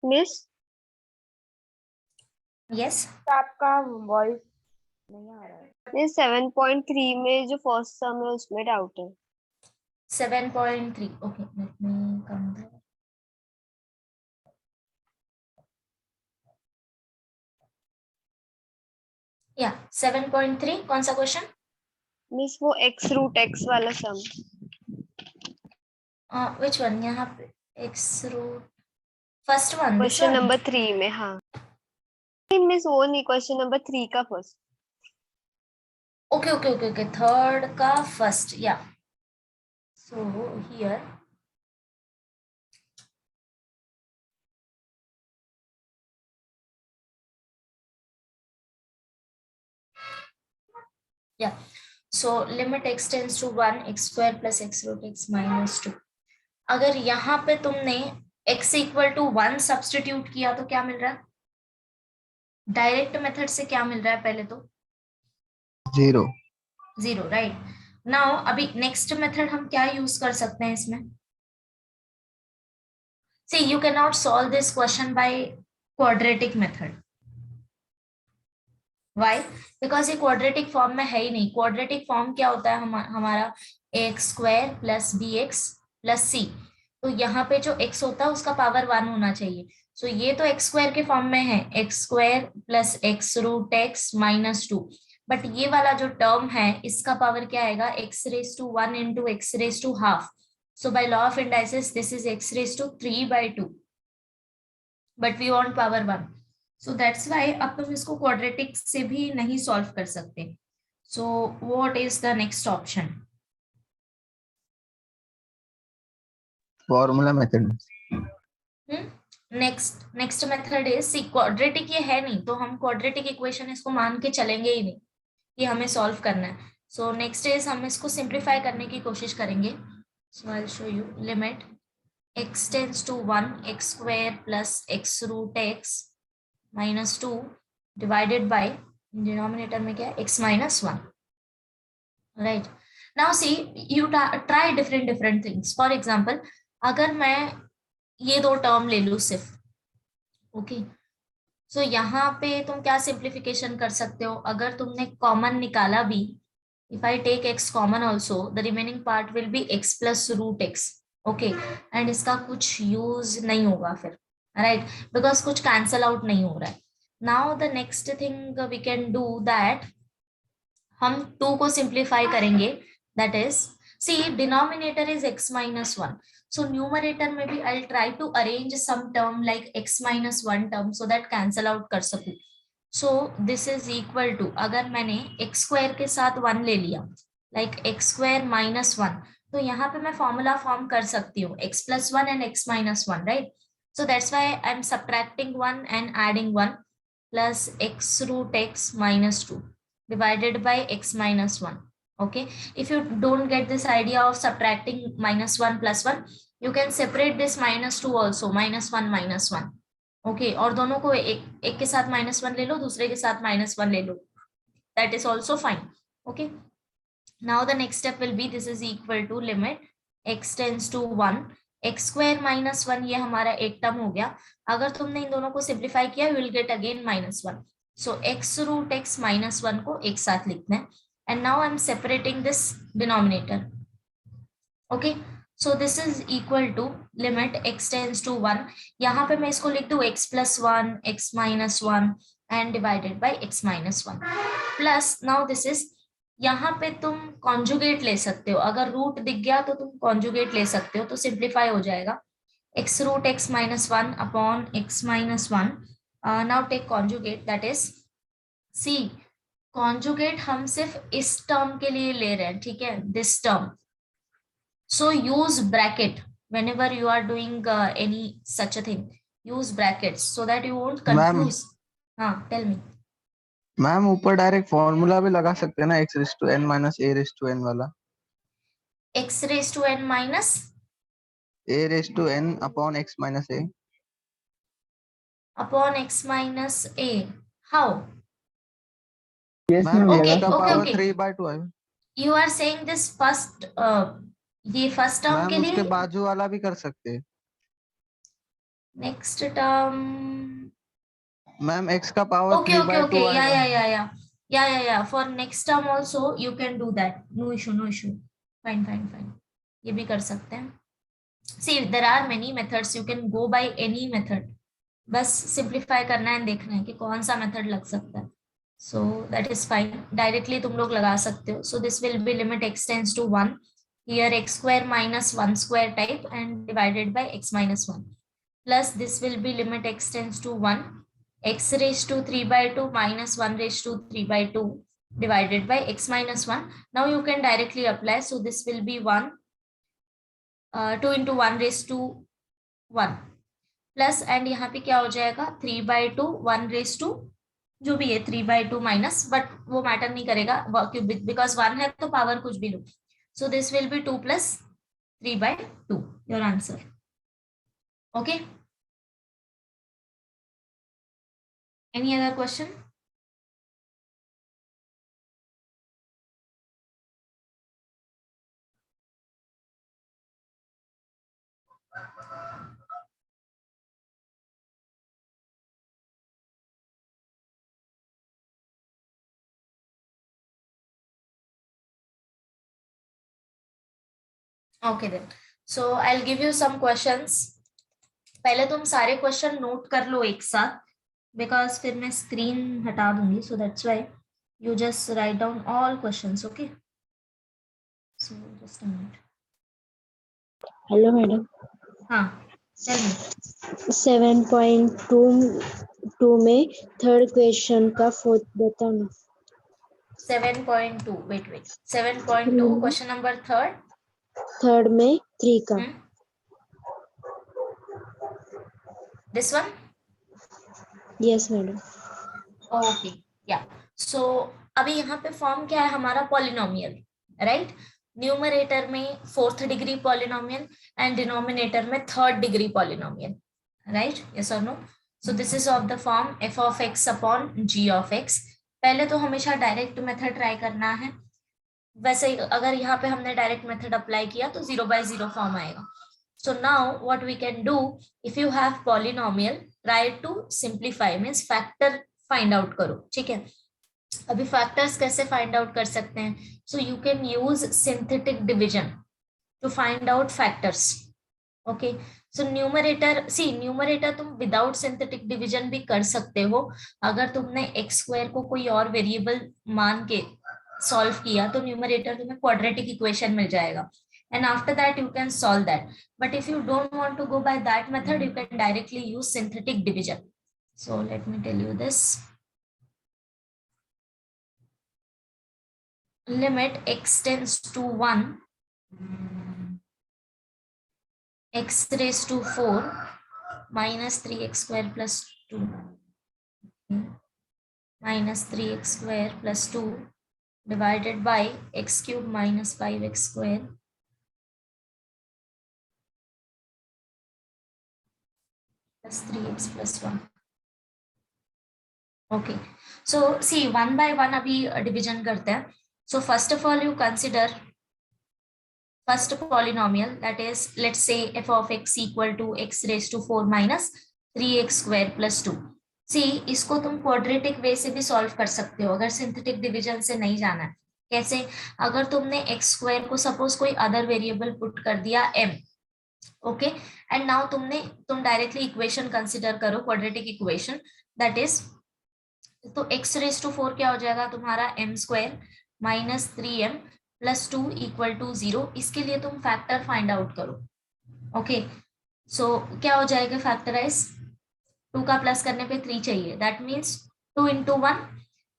Miss yes, आपका voice नहीं आ रहा है। Miss 7.3 में जो first सम है उसमें doubt है। 7.3, okay, let me come there. या 7.3 कौन सा क्वेश्चन? मिस वो x रूट x वाला सम। Which one? यहाँ पे x root first one, this question one? Number 3 में, हाँ। मिस वो नहीं, क्वेश्चन नंबर 3 का first. Okay okay okay okay, third का first, yeah so here yeah so limit x tends to 1 x square plus x root x minus 2। अगर यहाँ पे तुमने x इक्वल टू 1 सब्सटीट्यूट किया तो क्या मिल रहा है? डायरेक्ट मेथड से क्या मिल रहा है? पहले तो 0. 0, राइट। नाउ अभी नेक्स्ट मेथड हम क्या यूज कर सकते हैं इसमें? See you can not solve this question by quadratic method. Why? Because ये क्वाड्रेटिक फॉर्म में है ही नहीं। क्वाड्रेटिक फॉर्म क्या होता है हमारा? X square plus B X plus C. तो यहाँ पे जो x होता है उसका पावर 1 होना चाहिए। सो ये तो एक्स स्क्वायर के फॉर्म में है, x square plus x root x minus 2। But ये वाला जो टर्म है इसका पावर क्या आएगा? X raise to 1 into x raise to half. So by law of indices this is x raise to 3/2, but we want power 1। So that's why अब तुम इसको क्वाड्रेटिक से भी नहीं सॉल्व कर सकते। So what is the next option? Formula method. Next method is, see quadratic ये है नहीं तो हम क्वाड्रेटिक इक्वेशन इसको मान के चलेंगे ही नहीं कि हमें सॉल्व करना है। सो नेक्स्ट इज हम इसको सिंप्लीफाई करने की कोशिश करेंगे। So I will show you limit x tends to 1 x square plus x root x minus 2 divided by, denominator में क्या है? x minus 1, right. Now see you try different things. For example अगर मैं ये दो टर्म ले लू सिर्फ, ओके, सो यहाँ पे तुम क्या सिंप्लीफिकेशन कर सकते हो? अगर तुमने कॉमन निकाला भी, if I take x common also, the remaining part will be x plus root x, okay, and इसका कुछ यूज नहीं होगा फिर, राइट, बिकॉज कुछ कैंसल आउट नहीं हो रहा है। Now the next thing we can do that, हम 2 को सिंप्लीफाई करेंगे, that is, see denominator is x minus 1, so numerator में भी I'll try to arrange some term like x minus 1 term so that cancel out कर सकूं। so this is equal to, अगर मैंने x square के साथ 1 ले लिया like x square minus 1, तो यहाँ पे मैं फॉर्मूला फॉर्म कर सकती हूँ x plus 1 and x minus 1, right? so that's why I'm subtracting 1 and adding 1 plus x root x minus 2 divided by x minus 1. Okay, if you don't get this idea of subtracting minus 1 plus 1, you can separate this minus 2 also, minus 1 minus 1, okay, और दोनों को एक के साथ minus 1 ले लो, दूसरे के साथ minus 1 ले लो, that is also fine. Okay, now the next step will be, this is equal to limit x tends to 1 x square minus 1, ये हमारा एक टर्म हो गया। अगर तुमने इन दोनों को सिंप्लीफाई किया you will get again minus 1, so x root x minus 1 को एक साथ लिखना है। and now I'm separating this denominator, okay, so this is equal to limit x tends to 1, यहाँ पे मैं इसको लिख दूं x plus 1 x minus 1 and divided by x minus 1 plus, now this is, यहाँ पे तुम कॉन्जुगेट ले सकते हो, अगर रूट दिख गया तो तुम कॉन्जुगेट ले सकते हो, तो सिंप्लीफाई हो जाएगा x root x minus 1 upon x minus 1, now take conjugate, that is, see conjugate हम सिर्फ इस टर्म के लिए ले रहे हैं, ठीक है, this term, so use bracket whenever you are doing any such a thing, use brackets so that you won't confuse. हाँ, tell me. मैम ऊपर डायरेक्ट फॉर्मूला भी लगा सकते हैं ना, x raise to n minus a raise to n वाला, x raise to n minus a raise to n upon x minus a, upon x minus a, how? Yes, ma'am ma'am. Okay, x का okay, power okay. 3/2 है You are saying this first, ये first term के ma'am, उसके लिए, बाजू वाला भी कर सकते हैं। नेक्स्ट टर्म, मैम x का power okay 3 okay by 2 okay, yeah आएगा. yeah yeah yeah yeah yeah yeah, for next term also you can do that, no issue no issue, fine fine fine, ये भी कर सकते हैं. See, there are many methods, you can go by any method, बस simplify करना है, देखना है कि कौन सा मेथड लग सकता है. So that is fine, directly तुम लोग लगा सकते हो. So this will be limit x tends to 1, here x square minus 1 square type and divided by x minus 1, plus this will be limit x tends to 1, x raised to 3 by 2 minus 1 raised to 3 by 2 divided by x minus 1. Now you can directly apply. So this will be 1, 2 into 1 raised to 1 plus and यहाँ पे क्या हो जाएगा 3 by 2 1 raised to जो भी है 3 by 2 minus, but वो matter नहीं करेगा बिकॉज 1 है तो पावर कुछ भी लो. So this will be 2 plus 3 by 2, your answer. Okay, any other question? Okay then, so I will give you some questions. पहले तुम सारे क्वेश्चन नोट कर लो एक साथ, बिकॉज फिर मैं स्क्रीन हटा दूंगी. सो that's why you just write down all questions. Okay, so just a minute. Hello madam, हाँ, tell me. 7.2 में थर्ड क्वेश्चन का फोर्थ बताना. 7.2, wait 7.2 question number थर्ड में 3 का. this one. Yes madam. Okay, yeah. So अभी यहाँ पे form क्या है हमारा, पॉलिनोमियल, राइट. न्यूमरेटर में 4th degree polynomial and denominator में 3rd degree polynomial, right. Yes और no? So this is of the form f of x upon g of x. पहले तो हमेशा डायरेक्ट मेथड ट्राई करना है. वैसे अगर यहाँ पे हमने डायरेक्ट मेथड अप्लाई किया तो 0 by 0 फॉर्म आएगा. So now what we can do, if you have polynomial try to simplify, means factor find out करो. ठीक है, अभी फैक्टर्स कैसे फाइंड आउट कर सकते हैं? So you can use synthetic division to find out factors. Okay, so numerator तुम without synthetic division भी कर सकते हो. अगर तुमने x स्क्वायर को कोई और वेरिएबल मान के सॉल्व किया तो न्यूमरेटर तुम्हें क्वाड्रेटिक इक्वेशन मिल जाएगा, and after that you can solve that. But if you don't want to go by that method, you can directly use synthetic division. So let me tell you this. Limit x tends to 1, x raised to 4 minus 3x square plus 2 minus 3x square plus 2 divided by x cube minus 5x square plus 3x plus 1. Okay, so see 1 by 1 अभी division करते हैं. So first of all, you consider first polynomial, that is, let's say f of x equal to x raised to 4 minus 3x square plus 2. See, इसको तुम quadratic वे से भी solve कर सकते हो अगर सिंथेटिक डिवीजन से नहीं जाना है. कैसे? अगर तुमने x स्क्वायर को सपोज कोई अदर वेरिएबल पुट कर दिया m, ओके, एंड नाउ तुम डायरेक्टली इक्वेशन कंसिडर करो, क्वाड्रेटिक इक्वेशन, दैट इज, तो x रेज टू 4 क्या हो जाएगा तुम्हारा, m square minus 3m plus 2 equal to 0. इसके लिए तुम फैक्टर फाइंड आउट करो. ओके, सो क्या हो जाएगा फैक्टराइज, 2 का प्लस करने पे 3 चाहिए, that means 2 into 1.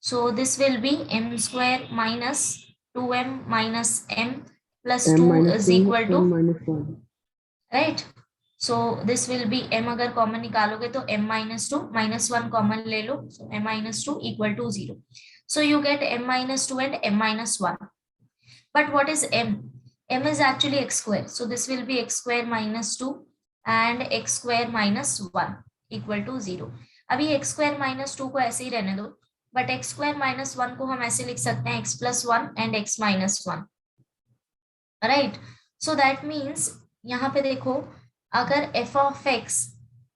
So this will be m square minus 2m minus m plus 2 is equal to, right. So this will be m, अगर कॉमन निकालोगे तो m minus 2 minus 1 कॉमन ले लो, so m minus 2 equal to 0. So you get m minus 2 and m minus 1. But what is m? M is actually x square. So this will be x square minus 2 and x square minus 1 equal to 0. अभी x square minus 2 को ऐसे ही रहने दो, but x square minus 1 को हम ऐसे लिख सकते हैं x plus 1 and x minus 1. Right? So that means यहाँ पे देखो, अगर f of x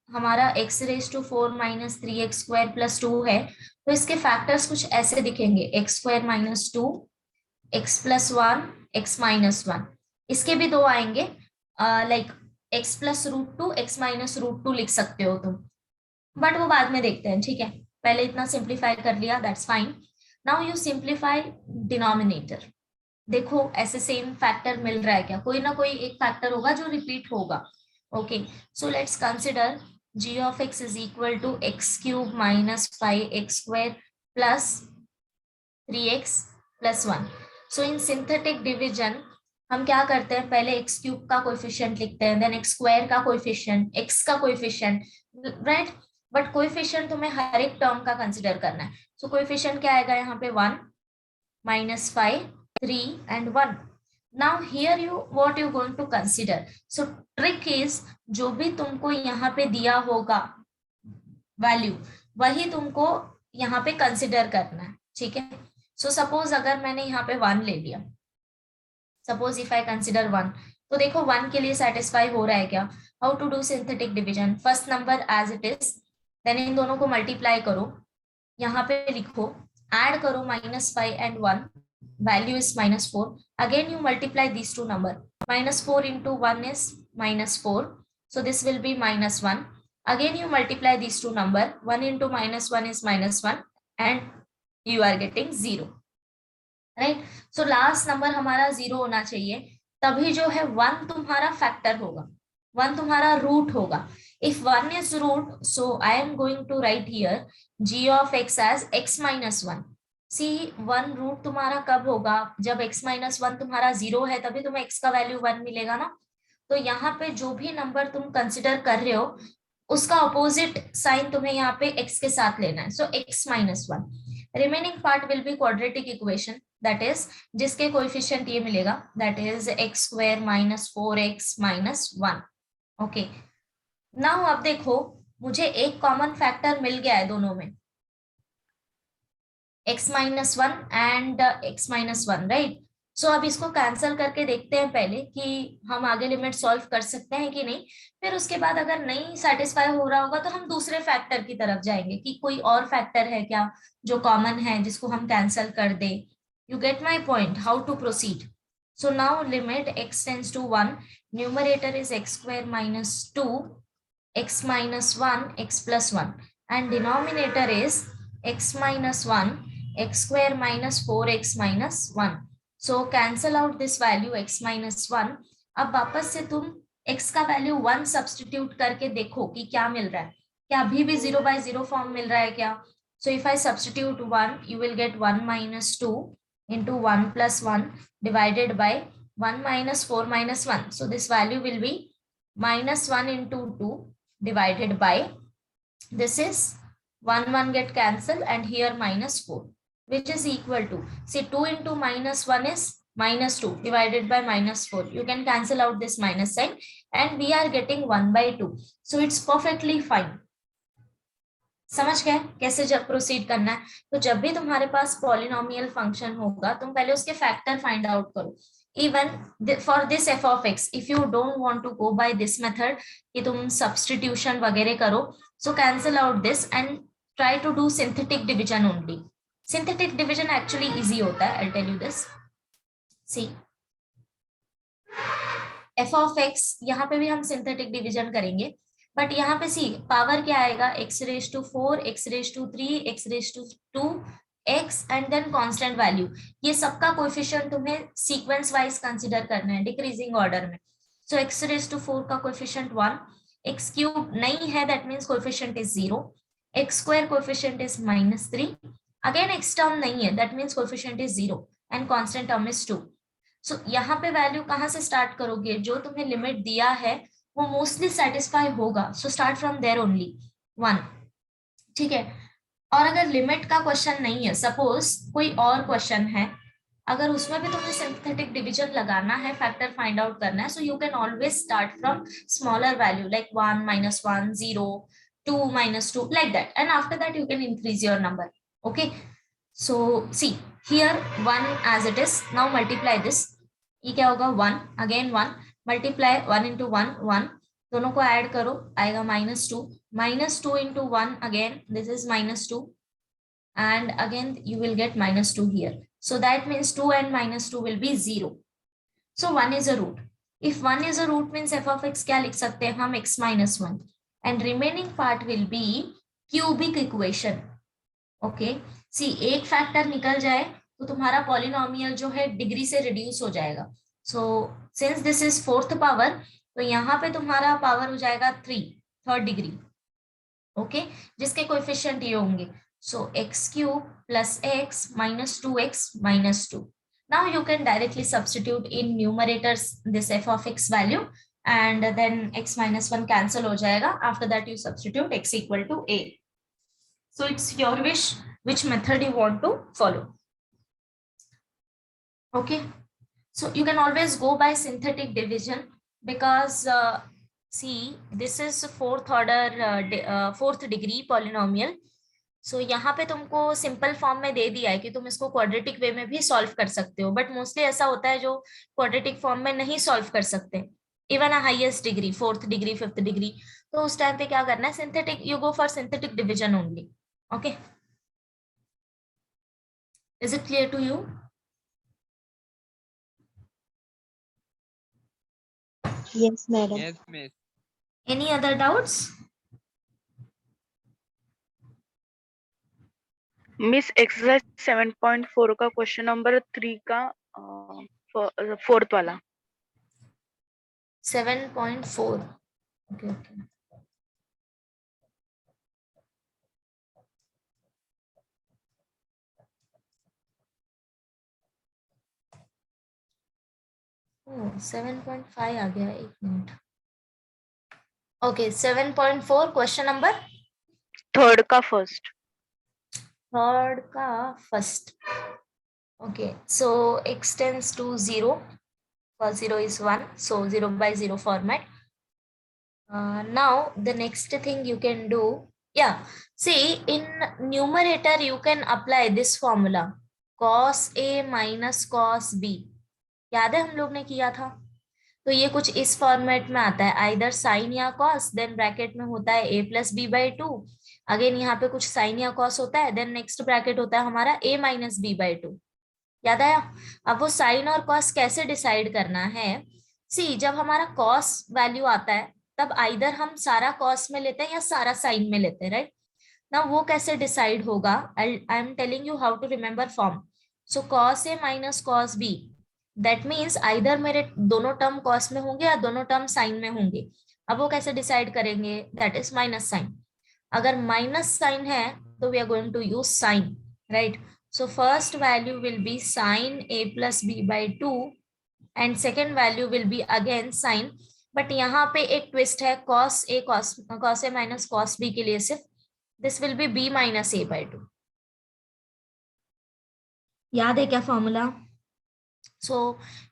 हमारा x raise to 4 minus 3x square plus 2 है, तो इसके फैक्टर्स कुछ ऐसे दिखेंगे, x square minus 2, x plus 1, x minus 1। इसके भी दो आएंगे, like x plus root 2, x minus root 2 लिख सकते हो तुम, बट वो बाद में देखते हैं, ठीक है। पहले इतना सिंप्लीफाई कर लिया, that's fine. Now you simplify denominator. देखो ऐसे सेम फैक्टर मिल रहा है क्या, कोई ना कोई एक फैक्टर होगा जो रिपीट होगा। Okay, so let's consider g of x is equal to x cube minus 5x square plus 3x plus 1. So in synthetic division हम क्या करते हैं, पहले x क्यूब का कोएफिशिएंट लिखते हैं, देन x स्क्वायर का कोएफिशिएंट, x का कोएफिशिएंट, राइट। बट कोएफिशिएंट तुम्हें हर एक टर्म का कंसिडर करना है। सो कोएफिशिएंट क्या आएगा यहाँ पे, 1, -5, 3 and 1. Now here you what you going to consider. So trick is जो भी तुमको यहाँ पे दिया होगा वैल्यू, वही तुमको यहाँ पे कंसिडर करना है, ठीक है। सो सपोज अगर मैंने यहाँ पे 1 ले लिया, सपोज इफ आई कंसिडर 1, तो देखो 1 के लिए सेटिस्फाई हो रहा है क्या। How to do synthetic division, first number as it is, then इन दोनों को मल्टीप्लाई करो, यहाँ पे लिखो, ऐड करो -5 and 1, value is -4. Again you multiply these two number, -4 into 1 is -4, so this will be -1. Again you multiply these two number, 1 into -1 is -1 and you are getting 0, right? So last number हमारा 0 होना चाहिए, तभी जो है 1 तुम्हारा factor होगा, 1 तुम्हारा root होगा। If 1 is root, so I am going to write here g of x as x minus 1. C 1 root तुम्हारा कब होगा, जब x माइनस 1 तुम्हारा 0 है, तभी तुम्हें x का वैल्यू 1 मिलेगा ना। तो यहाँ पे जो भी नंबर तुम कंसिडर कर रहे हो उसका अपोजिट साइन तुम्हें यहाँ पे x के साथ लेना है। सो x minus 1, remaining part will B quadratic equation, that is जिसके कोएफिशिएंट ये मिलेगा, that is x square minus 4x minus 1। Okay, now अब देखो मुझे एक कॉमन फैक्टर मिल गया है दोनों में, x minus 1 and x minus 1, right. So अब इसको कैंसिल करके देखते हैं पहले कि हम आगे लिमिट सॉल्व कर सकते हैं कि नहीं, फिर उसके बाद अगर नहीं सेटिस्फाई हो रहा होगा तो हम दूसरे फैक्टर की तरफ जाएंगे कि कोई और फैक्टर है क्या जो कॉमन है जिसको हम कैंसिल कर दे। You get my point, how to proceed. So now limit x tends to 1, numerator is x square minus 2, x minus 1, x plus 1 and denominator is x minus 1, x square minus 4x minus 1. So cancel out this value x minus 1. अब वापस से तुम x का value 1 substitute करके देखो कि क्या मिल रहा है, क्या अभी भी 0/0 फॉर्म मिल रहा है क्या। So if I substitute 1, you will get 1 minus 2 into 1 plus 1 divided by 1 minus 4 minus 1. So this value will be -1 into 2 divided by, this is 1 get cancelled and here -4. Which is equal to, see 2 into -1 is -2 divided by -4. You can cancel out this minus sign and we are getting 1/2. So it's perfectly fine. समझ गए कैसे जब proceed करना है। तो जब भी तुम्हारे पास पॉलिनोमियल फंक्शन होगा तुम पहले उसके फैक्टर फाइंड आउट करो। Even for this f of x, if you don't want to go by this method कि तुम सब्स्टिट्यूशन वगैरह करो, so cancel out this and try to do synthetic division only. Synthetic division actually easy होता है, I'll tell you this. See, f of x, यहाँ पे भी हम सिंथेटिक डिवीजन करेंगे, बट यहाँ पे सी पावर क्या आएगा, x raised to 4, x raised to 3, x raised to 2, x and then constant value. ये सबका कोएफिशिएंट तुम्हें सीक्वेंस वाइज कंसिडर करना है डिक्रीजिंग ऑर्डर में। सो x raised to 4 का कोएफिशिएंट 1, x क्यूब नहीं है that means coefficient is 0, x square coefficient is -3, again x term नहीं है that means coefficient is 0 and constant term is 2। सो यहाँ पे वैल्यू कहाँ से स्टार्ट करोगे, जो तुम्हें लिमिट दिया है वो मोस्टली सेटिस्फाई होगा, so start from there only 1, ठीक है। और अगर लिमिट का क्वेश्चन नहीं है, सपोज कोई और क्वेश्चन है, अगर उसमें भी तुम्हें सिंथेटिक डिवीजन लगाना है, फैक्टर फाइंड आउट करना है, सो you can always start from smaller value like 1, -1, 0, 2, -2 like that, and after that you can increase your number. Okay, so see here 1 as it is, now multiply this, ये क्या होगा 1, again 1, multiply 1 into 1, 1, दोनों को add करो आएगा -2, -2 into 1 again, this is -2, and again you will get -2 here. So that means 2 and -2 will be 0. So 1 is a root. If 1 is a root means f of x क्या लिख सकते हैं हम, x minus 1, and remaining part will be cubic equation. Okay, see एक factor निकल जाए तो तुम्हारा पॉलिनोमियल जो है डिग्री से रिड्यूस हो जाएगा. So since this is fourth power, तो यहाँ पे तुम्हारा पावर हो जाएगा 3, थर्ड डिग्री. ओके, जिसके कोएफिशिएंट ये होंगे. सो x cube plus x minus 2x minus 2. Now you can directly substitute in numerators this f of x value, and then x minus 1 cancel हो जाएगा. After that you substitute x equal to a. So it's your wish which method you want to follow. Okay, so you can always go by synthetic division, because see this is fourth order fourth degree polynomial. So यहाँ पे तुमको simple form में दे दिया है कि तुम इसको quadratic वे में भी सॉल्व कर सकते हो, बट मोस्टली ऐसा होता है जो क्वाड्रेटिक फॉर्म में नहीं सॉल्व कर सकते, even a highest degree, fourth degree, fifth degree. तो उस टाइम पे क्या करना है, synthetic, you go for synthetic division only. Okay, is it clear to you? Yes, madam. Yes, miss. Any other doubts? Miss exercise 7.4 का question number 3 का fourth वाला 7.4. Okay, okay. Oh, 7.5 आ गया, एक minute. Okay, 7.4 question number third का first. Third का first. Okay, so x tends to 0, because 0 is 1, so 0 by 0 format. Now the next thing you can do, yeah, see in numerator you can apply this formula, cos a minus cos b. याद है हम लोग ने किया था? तो ये कुछ इस फॉर्मेट में आता है, आइदर साइन या कॉस, देन ब्रैकेट में होता है a plus b by 2, again यहाँ पे कुछ साइन या कॉस होता है, देन नेक्स्ट ब्रैकेट होता है हमारा a minus b by 2. याद आया? अब वो साइन और कॉस कैसे डिसाइड करना है, सी जब हमारा कॉस वैल्यू आता है तब आइदर हम सारा कॉस में लेते हैं या सारा साइन में लेते हैं, राइट? ना वो कैसे डिसाइड होगा, I am telling you how to remember form. So cos A minus cos B, that means either मेरे दोनों टर्म कॉस में होंगे या दोनों टर्म साइन में होंगे. अब वो कैसे डिसाइड करेंगे, दैट इज माइनस साइन. अगर माइनस साइन है तो we are going to use sine, right? So first value will be sin a plus b by 2 and second value will be again sin. But यहाँ पे एक twist है, cos a minus cos b के लिए सिर्फ this will be b minus a by 2. याद है क्या formula? So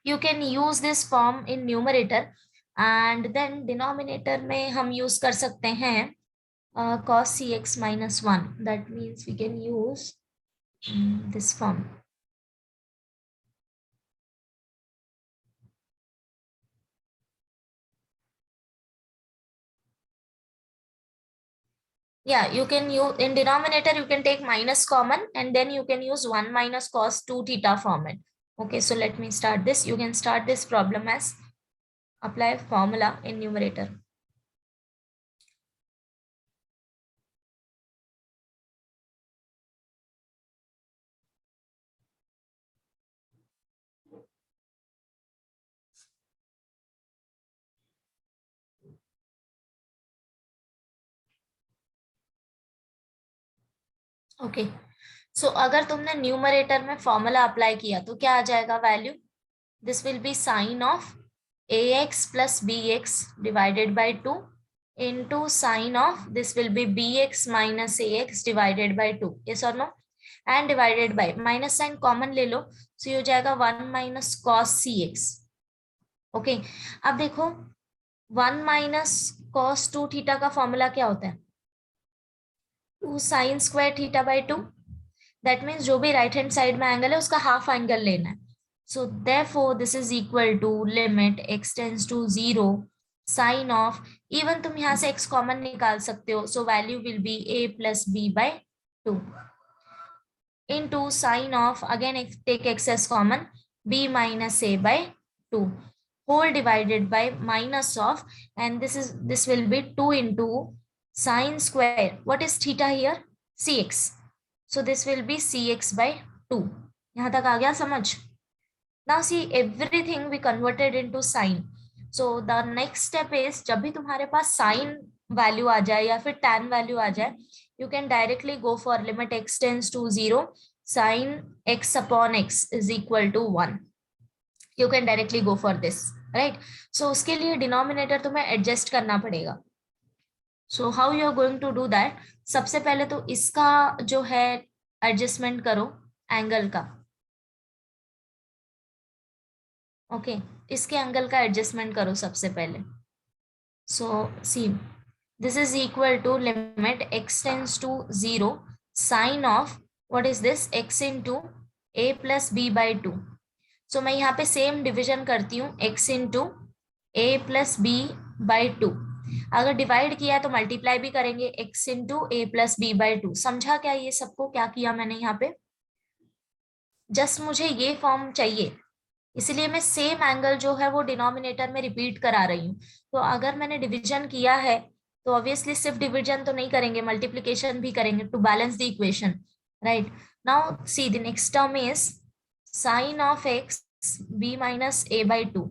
you can use this form in numerator and then denominator में हम use कर सकते हैं cos cx minus 1. That means we can use this form. Yeah, you can use in denominator, you can take minus common and then you can use 1 minus cos 2 theta format. Okay, so let me start this. You can start this problem as apply formula in numerator. Okay, so अगर तुमने numerator में formula apply किया तो क्या आ जाएगा value, this will be sine of ax plus bx divided by 2 into sine of this will be bx minus ax divided by 2, yes और no, and divided by minus sine common ले लो, सो ये हो जाएगा 1 माइनस cos cx. ओके, अब देखो 1 minus cos 2 theta का formula क्या होता है, 2 sin square theta by 2. That means जो भी राइट हैंड साइड में एंगल है उसका हाफ एंगल लेना है. So therefore this is equal to limit x tends to 0 sine of, even तुम यहाँ से x कॉमन निकाल सकते हो, so value will be a plus B by 2 into sine of, again take x as common, b minus a by 2 whole divided by minus of, and this will be 2 into sine square, what is theta here, cx, so this will be cx by 2. यहाँ तक आ गया समझ? Now see, everything we converted into sine. So the next step is, जब भी तुम्हारे पास sine value आ जाए या फिर tan value आ जाए, you can directly go for limit x tends to 0, sin x upon x is equal to 1. You can directly go for this, right? So उसके लिए denominator तुम्हें adjust करना पड़ेगा. So how you are going to do that? सबसे पहले तो इसका जो है adjustment करो angle का. Okay, इसके angle का adjustment करो सबसे पहले. So see, this is equal to limit x tends to 0 sine of, what is this, x into a plus b by 2. So मैं यहाँ पे सेम डिविजन करती हूँ, x into a plus b by 2. अगर divide किया तो multiply भी करेंगे, x into a plus b by 2. समझा क्या ये सबको, क्या किया मैंने यहाँ पे? जस्ट मुझे ये फॉर्म चाहिए, इसलिए मैं सेम एंगल जो है वो डिनोमिनेटर में रिपीट करा रही हूँ. तो अगर मैंने डिविजन किया है तो ऑब्वियसली सिर्फ डिविजन तो नहीं करेंगे, मल्टीप्लिकेशन भी करेंगे to balance the equation, right? Now see the next term is sine of x B minus A by 2.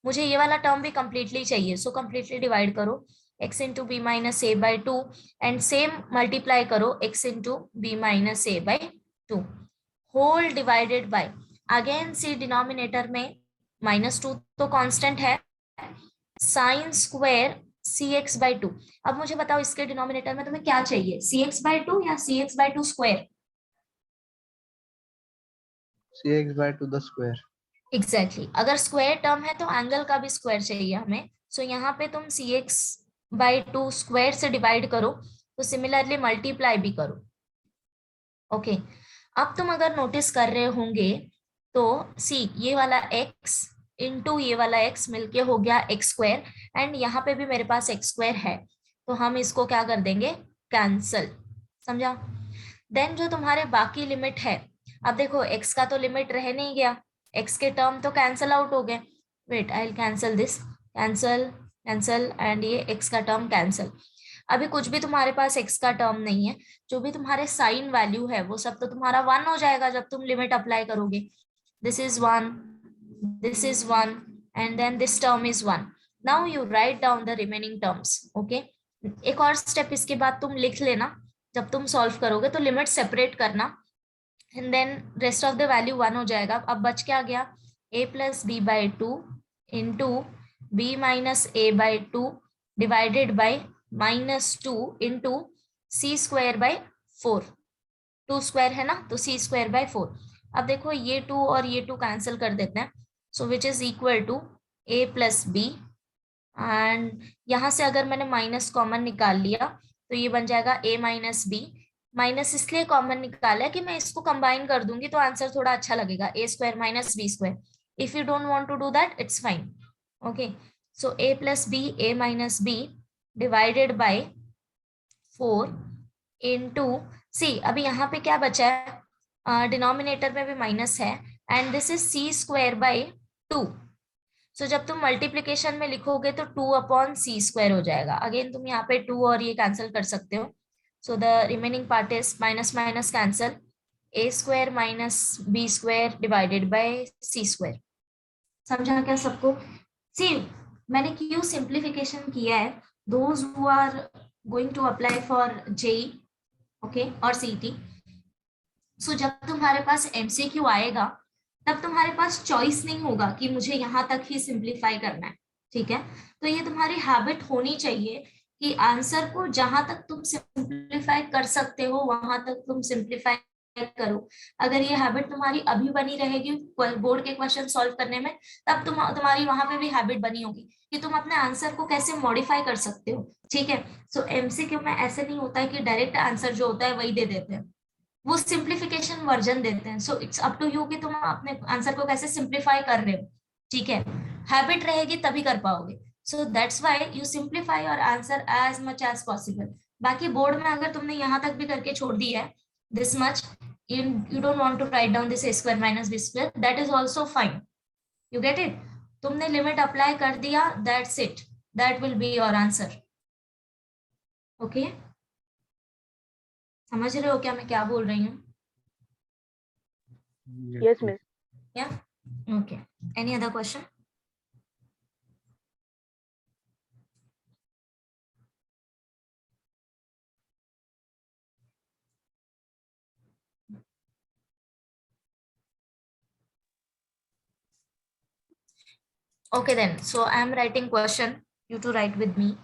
मुझे ये वाला टर्म भी कंप्लीटली चाहिए, सो कंप्लीटली डिवाइड करो x into B minus A by 2 and same multiply करो x into B minus A by 2 whole divided by, again see denominator में -2 तो constant है, साइन स्क्वायर cx by 2. अब मुझे बताओ इसके डिनोमिनेटर में तुम्हें क्या चाहिए, cx by 2 या cx by 2 square? cx by 2 the square. Exactly, अगर स्क्वायर टर्म है तो एंगल का भी स्क्वायर चाहिए हमें. सो यहाँ पे तुम cx by 2 स्क्वायर से डिवाइड करो, तो सिमिलरली मल्टीप्लाई भी करो. ओके, अब तुम अगर नोटिस कर रहे होंगे तो सी ये वाला x इंटू ये वाला x मिलके हो गया x स्क्वायर, एंड यहाँ पे भी मेरे पास x स्क्वायर है, तो हम इसको क्या कर देंगे, कैंसल. समझा? देन जो तुम्हारे बाकी लिमिट है, अब देखो x का तो लिमिट रह नहीं गया, x के टर्म तो कैंसल आउट हो गए. Wait, I will cancel this, cancel cancel, and ये x का टर्म कैंसल. अभी कुछ भी तुम्हारे पास x का टर्म नहीं है, जो भी तुम्हारे साइन वैल्यू है वो सब तो तुम्हारा 1 हो जाएगा जब तुम लिमिट अप्लाई करोगे. This is 1, this is 1, and then this term is 1. Now you write down the remaining terms. Okay, एक और स्टेप इसके बाद तुम लिख लेना, जब तुम सॉल्व करोगे तो लिमिट सेपरेट करना, and then rest of the value 1 हो जाएगा. अब बच क्या गया, a plus B by 2 into B minus A by 2 divided by -2 into C square by 4. 2 square है ना, तो सी स्क्वायर बाई 4. अब देखो ये 2 और ये 2 कैंसिल कर देते हैं, so which is equal to a plus B, and यहाँ से अगर मैंने माइनस कॉमन निकाल लिया तो ये बन जाएगा a माइनस बी. माइनस इसलिए कॉमन निकाला कि मैं इसको कंबाइन कर दूंगी तो आंसर थोड़ा अच्छा लगेगा, a square minus B square. If you don't want to do that, it's fine. Okay, so a plus B, a minus B divided by 4 into C. अभी यहाँ पे क्या बचा है, डिनोमिनेटर में भी माइनस है, and this is C square by 2. So जब तुम मल्टीप्लीकेशन में लिखोगे तो 2 अपॉन सी स्क्वायर हो जाएगा. अगेन तुम यहाँ पे 2 और ये कैंसिल कर सकते हो, so the remaining part is minus minus cancel, a square minus B square divided by C square. समझा क्या सबको? सी मैंने क्यों सिंप्लीफिकेशन किया है, those who are going to apply for JEE, okay, और सीटी. सो जब तुम्हारे पास एमसीक्यू आएगा तब तुम्हारे पास चॉइस नहीं होगा कि मुझे यहाँ तक ही सिंप्लीफाई करना है. ठीक है, तो ये तुम्हारी हैबिट होनी चाहिए कि आंसर को जहां तक तुम सिंप्लीफाई कर सकते हो वहां तक तुम सिंप्लीफाई करो. अगर ये हैबिट तुम्हारी अभी बनी रहेगी बोर्ड के क्वेश्चन सॉल्व करने में, तब तुम्हारी वहां पे भी हैबिट बनी होगी कि तुम अपने आंसर को कैसे मॉडिफाई कर सकते हो. ठीक है, सो एमसीक्यू में ऐसे नहीं होता है कि डायरेक्ट आंसर जो होता है वही दे देते हैं, वो सिंप्लीफिकेशन वर्जन देते हैं. So it's up to you कि तुम अपने आंसर को कैसे सिंप्लीफाई कर रहे हो. ठीक है, हैबिट रहेगी तभी कर पाओगे. So that's why you simplify your answer as much as possible. बाकी बोर्ड में अगर तुमने यहाँ तक भी करके छोड़ दी है this much, you don't want to write down this a square minus b square, that is also fine. You get it? तुमने लिमिट अप्लाई कर दिया, that's it, that will be your answer. Okay? समझ रहे हो क्या मैं क्या बोल रही हूँ? Yes, miss. Yeah. Okay. Any other question? Okay then. So I am writing question. You to write with me.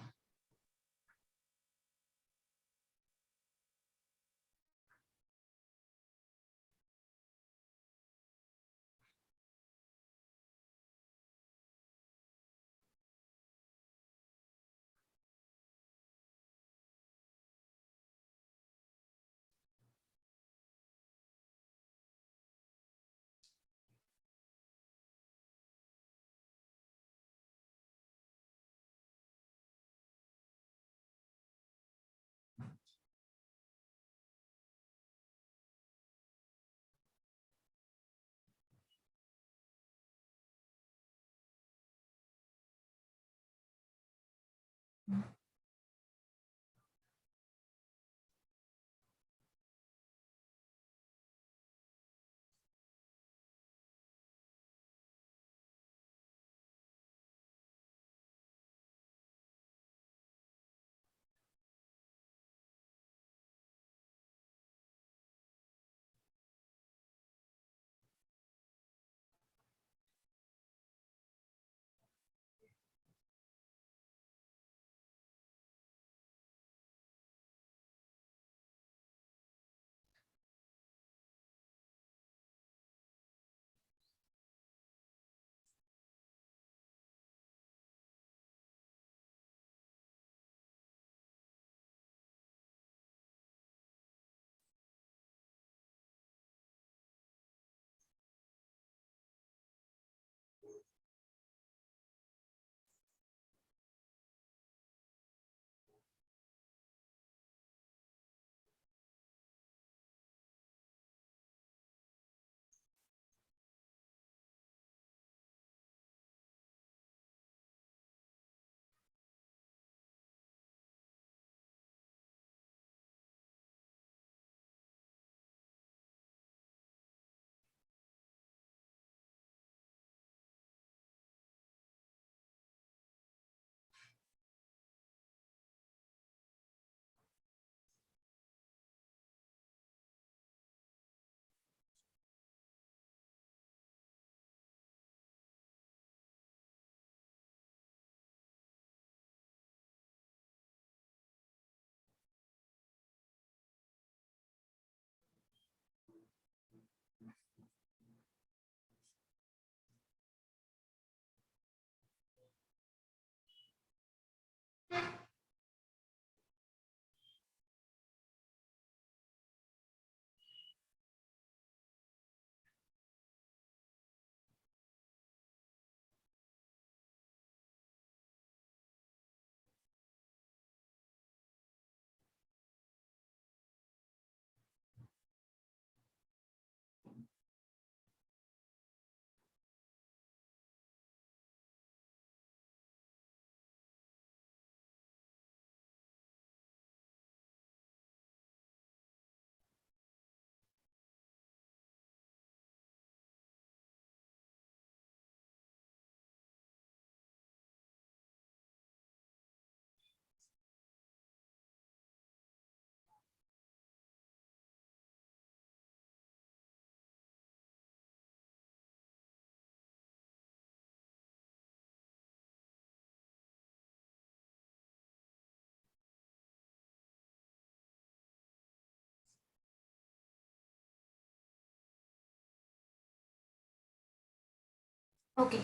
Okay.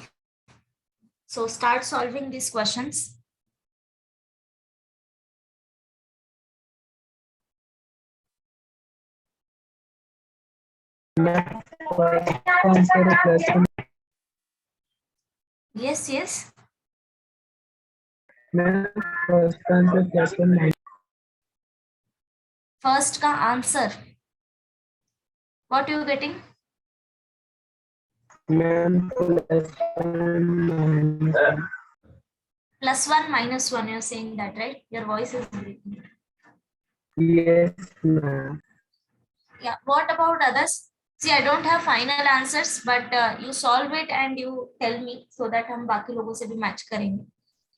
So start solving these questions. Answer a question. Yes, yes. मैं फर्स्ट का answer +1 first का answer what you getting? Ma'am +1 +1 -1 you're saying that, right? Your voice is breaking. yes ma'am. Yeah, what about others? See, I don't have final answers, but you solve it and you tell me so that हम बाकी लोगों से भी match करेंगे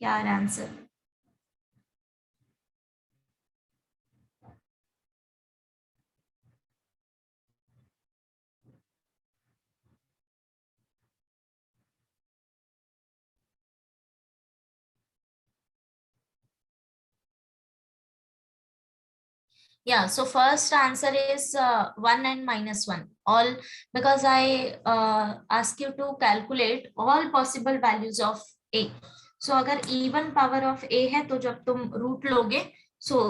क्या है answer. Yeah, so first answer is 1 and -1 all, because I ask you to calculate all possible values of a. So अगर even power of a है तो जब तुम root लोगे, so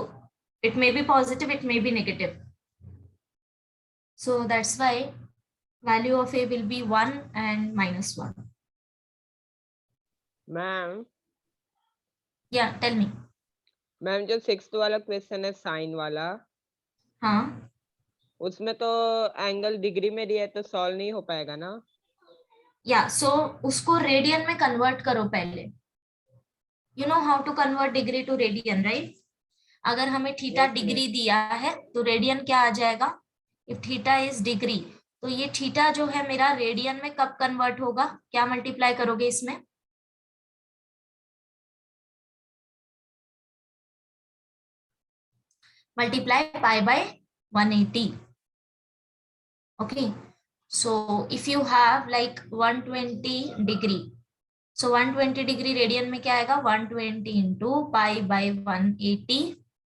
it may be positive, it may be negative. So that's why value of a will be 1 and -1. Ma'am Yeah, tell me. Ma'am जो 6th वाला question है sign वाला, हाँ, उसमें तो एंगल डिग्री में दिया है तो सॉल्व नहीं हो पाएगा ना? या सो उसको रेडियन में कन्वर्ट करो पहले. You know how to convert degree to radian, right? अगर हमें थीटा डिग्री दिया है तो रेडियन क्या आ जाएगा? इफ थीटा इज डिग्री, तो ये थीटा जो है मेरा रेडियन में कब कन्वर्ट होगा? क्या मल्टीप्लाई करोगे इसमें? Multiply pi by 180. Okay, so if you have like 120 degree, so 120 degree radian में क्या आएगा? 120 into pi by 180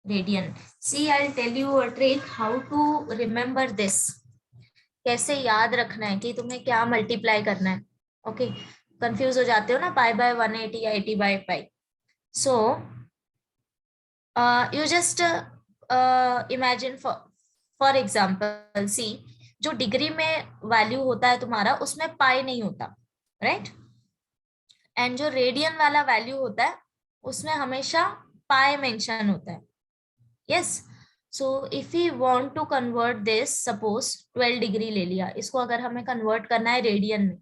radian. See, I'll tell you a trick how to remember this. कैसे याद रखना है कि तुम्हें क्या मल्टीप्लाई करना है. ओके, कंफ्यूज हो जाते हो ना, पाई बाय 180 या 80 by pi. So you just imagine for example, see जो डिग्री में वैल्यू होता है तुम्हारा उसमें पाई नहीं होता, राइट? एंड जो रेडियन वाला वैल्यू होता है उसमें हमेशा पाई मेंशन होता है. Yes, so if you want to convert this, suppose 12 degree ले लिया, इसको अगर हमें कन्वर्ट करना है रेडियन में,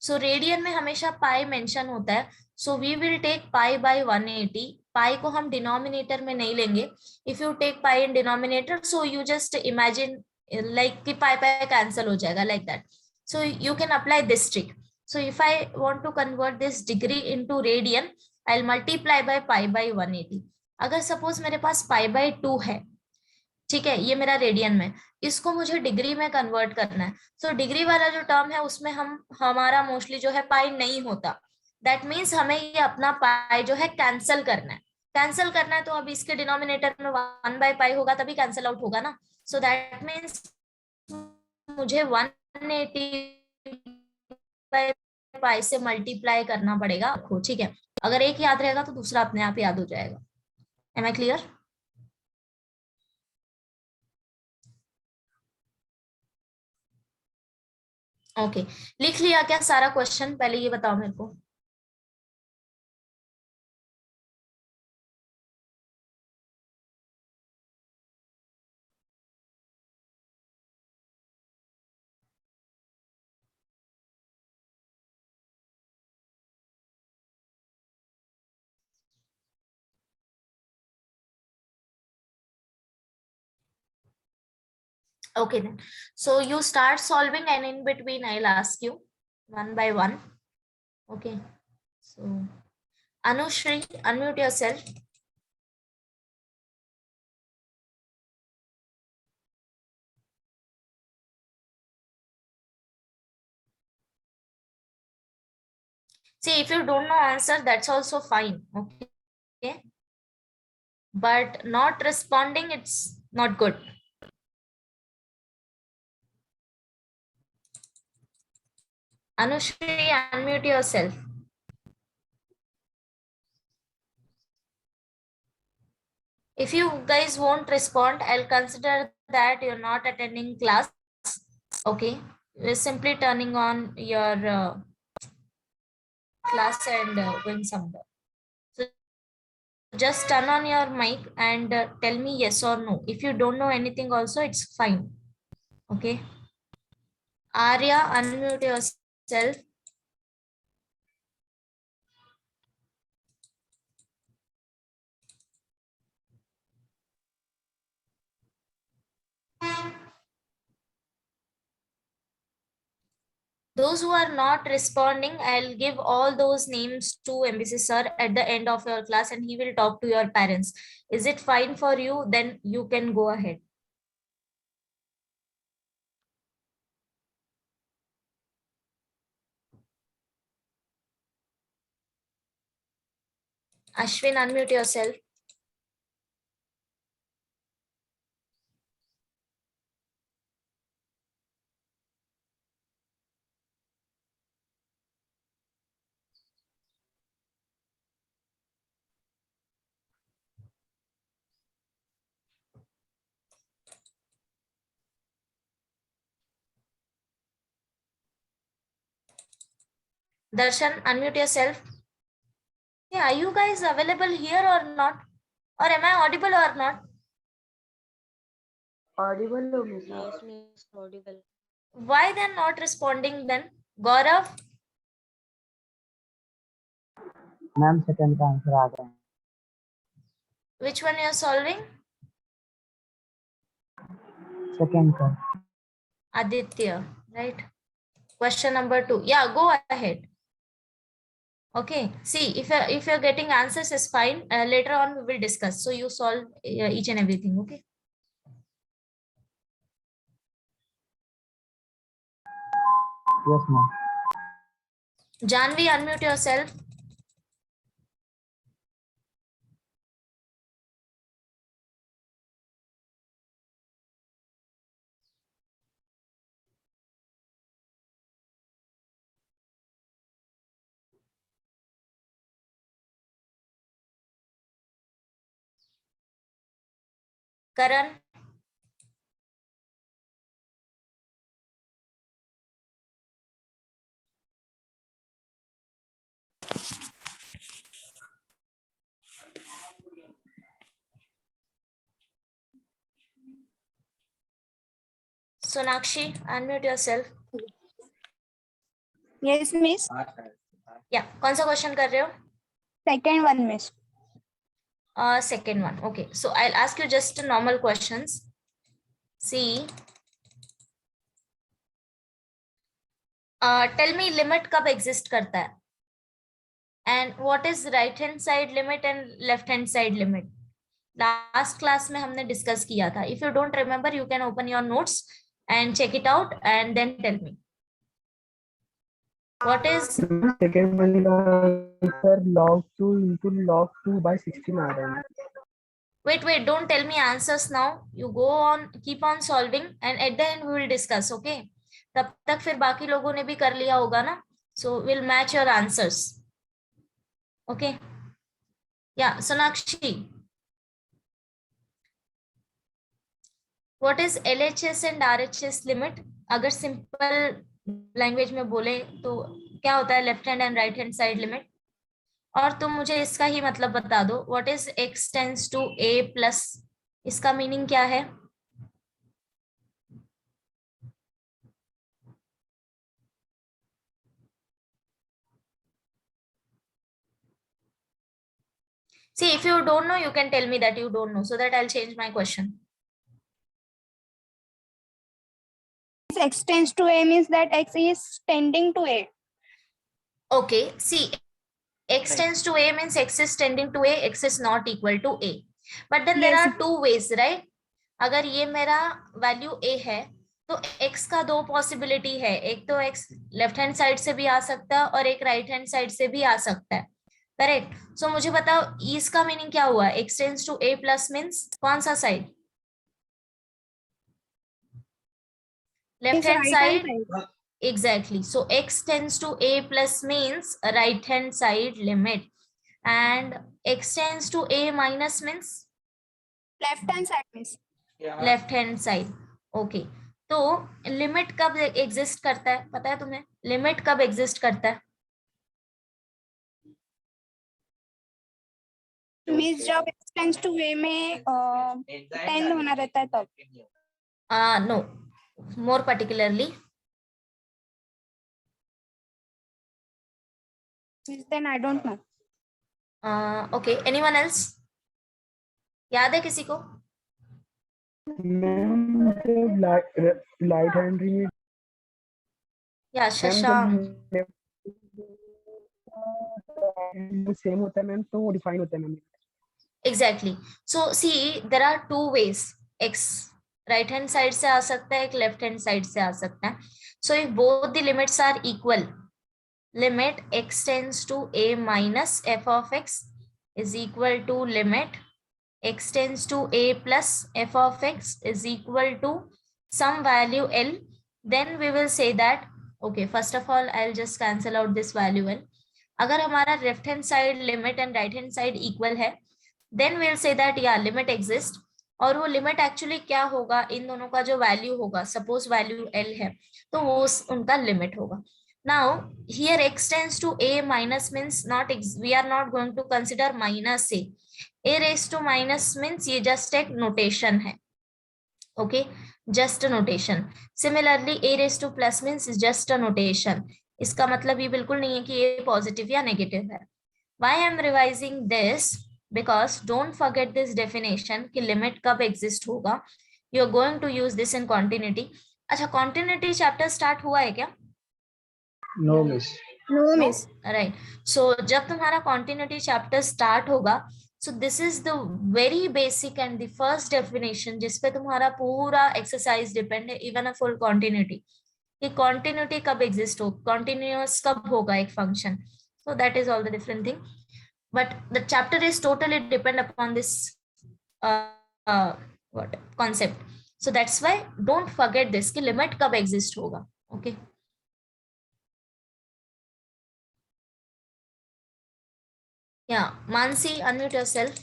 सो रेडियन में हमेशा पाई मेंशन होता है. So we will take pi by 180. Pi को हम डिनोमिनेटर में नहीं लेंगे. If you take pi in denominator, so you just imagine like कि पाई पाई कैंसिल हो जाएगा, like that. So you can apply this trick. So if I want to convert this degree into radian, I'll multiply by pi by 180. अगर suppose मेरे पास pi by 2 है, ठीक है, ये मेरा रेडियन में, इसको मुझे डिग्री में कन्वर्ट करना है. सो डिग्री वाला जो टर्म है उसमें हमारा मोस्टली जो है पाई नहीं होता. दैट मीन्स हमें ये अपना पाई जो है कैंसिल करना है. कैंसिल करना है तो अब इसके डिनोमिनेटर में 1 बाय पाई होगा, तभी कैंसिल आउट होगा ना. सो दैट मीन्स मुझे 180 बाय पाई से मल्टीप्लाई करना पड़ेगा. ठीक है, अगर एक याद रहेगा तो दूसरा अपने आप याद हो जाएगा. M I clear? ओके, लिख लिया क्या सारा क्वेश्चन? पहले ये बताओ मेरे को. Okay then, so you start solving and in between I'll ask you one by one. Okay, so Anushri, unmute yourself. See, if you don't know answer, that's also fine. Okay, but not responding, it's not good. Anushri, unmute yourself. If you guys won't respond, I'll consider that you're not attending class. Okay, you're simply turning on your class and going somewhere. So just turn on your mic and tell me yes or no. If you don't know anything also, it's fine. Okay. Arya, unmute yourself. Those who are not responding, I'll give all those names to MBC sir at the end of your class and he will talk to your parents. Is it fine for you? Then you can go ahead. Ashwin, unmute yourself. Darshan, unmute yourself. Yeah, are you guys available here or not? Or am I audible or not? Audible, Miss. Yes, Miss Audible. Why they're not responding then? Gaurav, ma'am second का answer आ गया which one you're solving? Second का Aditya, right? Question number 2. Yeah, go ahead. Okay. See, if you're getting answers is fine. Later on we will discuss. So you solve each and everything. Okay. Yes ma'am Janvi, unmute yourself. Karan, Sonakshi, unmute yourself. Yes, miss. Yeah, कौन सा question कर रहे हो? Second one, miss. Second one. Okay, so I'll ask you just normal questions. See, tell me limit कब exist करता है? And what is right hand side limit and left hand side limit? Last class में हमने discuss किया था. If you don't remember, you can open your notes and check it out and then tell me. What is second one का answer log 2 into log 2 by 16 आ रहा है wait, don't tell me answers now. You go on, keep on solving and at the end we will discuss, okay? तब तक फिर बाकी लोगों ने भी कर लिया होगा ना, so we'll match your answers, okay? Yeah, Sonakshi, what is LHS and RHS limit? अगर simple language में बोले तो क्या होता है left hand and right hand side limit? और तुम मुझे इसका ही मतलब बता दो. What is x tends to a plus, इसका मीनिंग क्या है? See, if you don't know, you can tell me that you don't know, so that I'll change my question. X tends to A means that X is tending to A. Okay, see, x tends to a means x is tending to a, x is not equal to a. But then there are two ways, right? अगर ये मेरा value a है तो x का दो possibility है. एक तो x लेफ्ट हैंड साइड से भी आ सकता है और एक राइट हैंड साइड से भी आ सकता है, करेक्ट? सो मुझे बताओ इसका मीनिंग क्या हुआ? x tends to a plus means कौन सा side? Left hand side. Exactly. So x tends to a plus means right hand side limit, and x tends to a minus means Left hand side means. left hand side. Okay. तो limit कब exist करता है पता है तुम्हें? Limit कब exist करता है? मीन्स जब x टेंड्स टू a में 10 होना रहता है तब. No, more particularly. Then I don't know. Okay, anyone else? याद है किसी को? मैम जब राइट हैंड में या शशांक. सेम होता है मैम तो वो डिफाइन होता है ma'am. Exactly. So see, there are two ways. X right hand side से आ सकता है, एक left hand side से आ सकता है. So if both the limits are equal, limit x tends to a minus f of x is equal to limit x tends to a plus f of x is equal to some value L. Then we will say that, okay, first of all, I'll just cancel out this value L. अगर हमारा left hand side limit and right hand side equal है, then we will say that या limit exist. और वो limit actually क्या होगा, इन दोनों का जो वैल्यू होगा, सपोज वैल्यू एल है तो वो उनका लिमिट होगा. Now here x tends to a minus means not, we are not going to consider minus a raise to minus means ये जस्ट एक नोटेशन है. Okay, just a notation. Similarly a raise to plus means just a notation. इसका मतलब ये बिल्कुल नहीं है कि ये पॉजिटिव या नेगेटिव है. Why I am revising this? Because don't forget this definition कि लिमिट कब एग्जिस्ट होगा. You are going to use this in continuity. अच्छा, continuity चैप्टर स्टार्ट हुआ है क्या? No miss. No, miss. Right. So जब तुम्हारा continuity चैप्टर स्टार्ट होगा, so this is the very basic and the first definition जिसपे तुम्हारा पूरा एक्सरसाइज डिपेंड है, इवन अ फुल continuity. कि continuity कब एग्जिस्ट हो, continuous कब होगा एक function. So that is all the different thing. But the chapter is totally depend upon this what concept. So that's why don't forget this कि limit कब exist होगा. Okay. Yeah, Mansi, unmute yourself.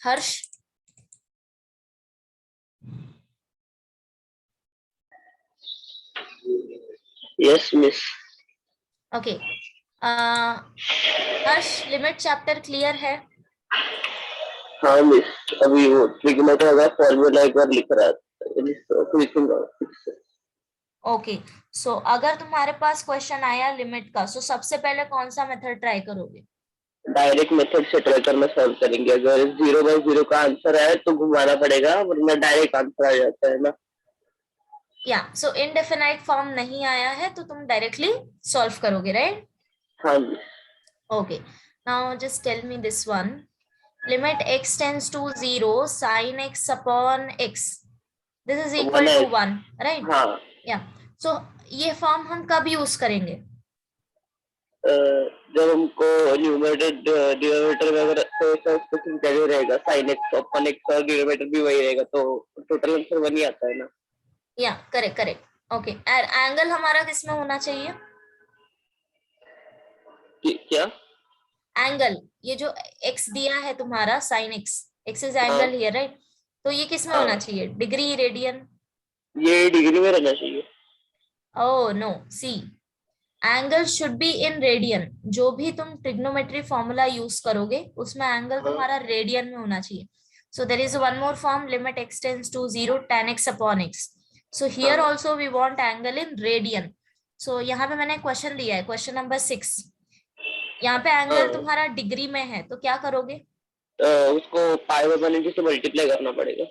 Harsh. Yes, miss. Okay. हर्ष, limit chapter clear है? हाँ miss, अभी वो trigonometry का formula एक बार लिख रहा था. ओके, सो अगर तुम्हारे पास क्वेश्चन आया लिमिट का, सो सबसे पहले कौन सा मेथड ट्राई करोगे? डायरेक्ट मेथड से ट्राई करना सॉल्व करेंगे. अगर 0/0 का आंसर है तो घुमाना पड़ेगा, वरना डायरेक्ट आंसर आ जाता है ना. या सो इनडेफिनाइट फॉर्म नहीं आया है तो तुम डायरेक्टली सॉल्व करोगे, राइट? हाँ miss. Okay, now just tell me this one. Limit x tends to 0 sin x upon x. This is equal to 1, right? हाँ. Yeah. So ये फॉर्म हम कब यूज करेंगे? जब हमको न्यूमरेटर डिनोमिनेटर में अगर स्पेसिफिक वैल्यू रहेगा sin x upon x और डिनोमिनेटर भी वही रहेगा तो टोटल आंसर 1 ही आता है ना. या करेक्ट करेक्ट. ओके, एंगल हमारा किसमें होना चाहिए? क्या? एंगल, ये जो x दिया है तुम्हारा sin x, x is angle here, right? तो ये किसमें होना चाहिए? Degree, radian? ये डिग्री में रहना चाहिए. Oh no, see, angle should be in radian. जो भी तुम ट्रिग्नोमेट्री फॉर्मूला यूज करोगे उसमें एंगल तुम्हारा रेडियन में होना चाहिए. So there is one more form, limit x tends to 0 tan x upon x. So here also we want angle in radian. So यहाँ पे मैंने क्वेश्चन दिया है, क्वेश्चन नंबर 6. यहाँ पे एंगल तुम्हारा डिग्री में है तो क्या करोगे? उसको पाई बाय 180 से मल्टीप्लाई करना पड़ेगा.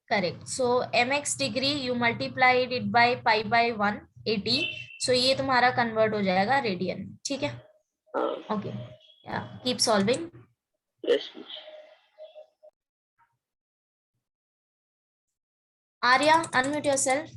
Correct. So mx degree you multiplied it by pi by 180. सो ये तुम्हारा कन्वर्ट हो जाएगा रेडियन. ठीक है? ओके, या keep solving. Yes. Arya, unmute yourself.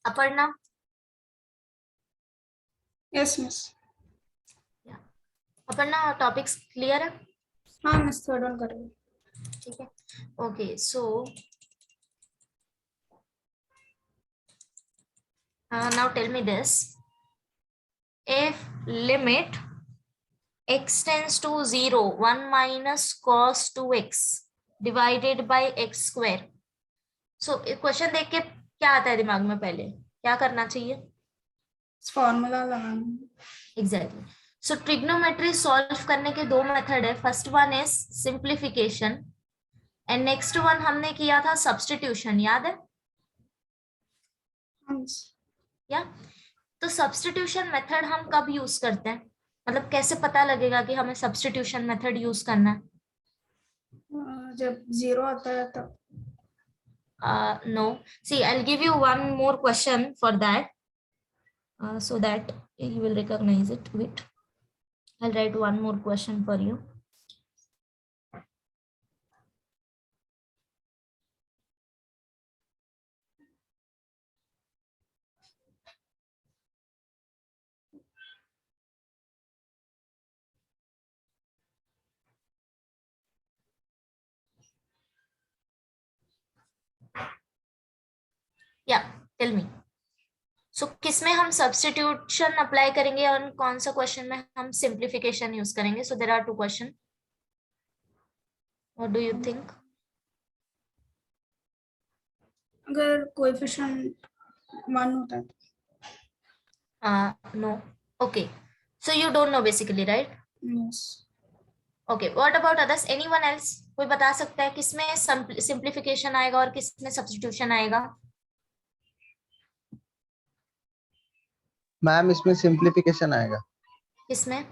Aparna. Yes, miss. अपन ना टॉपिक्स क्लियर है? हाँ मिस थर्ड वन करेंगे. ठीक है. Okay so now tell me this. If limit x tends to 0, 1 minus cos 2x divided by x square. So question देख के क्या आता है दिमाग में? पहले क्या करना चाहिए? फॉर्मूला लगाना. एग्जैक्टली. सो ट्रिग्नोमेट्री सॉल्व करने के दो मेथड है. First one is simplification and next one हमने किया था सब्स्टिट्यूशन. याद है? या तो सब्स्टिट्यूशन मेथड हम कब यूज करते हैं? मतलब कैसे पता लगेगा कि हमें सब्स्टिट्यूशन मेथड यूज करना है? जब 0 आता है तो. No. See, I'll give you one more question for that, so that you will recognize it. Wait, I'll write one more question for you. या टेल मी. सो किसमें हम सब्स्टिट्यूशन अप्लाई करेंगे और कौन सा क्वेश्चन में हम सिंप्लीफिकेशन यूज करेंगे? So there are two question. What do you think? अगर कोएफिशिएंट 1 होता है. No. Okay. So you don't know basically, right? Yes. Okay. What about others? Anyone else? कोई बता सकता है किसमें सिंप्लीफिकेशन आएगा और किसमें सब्स्टिट्यूशन आएगा? मैम इसमें सिंप्लीफिकेशन आएगा. किसमें?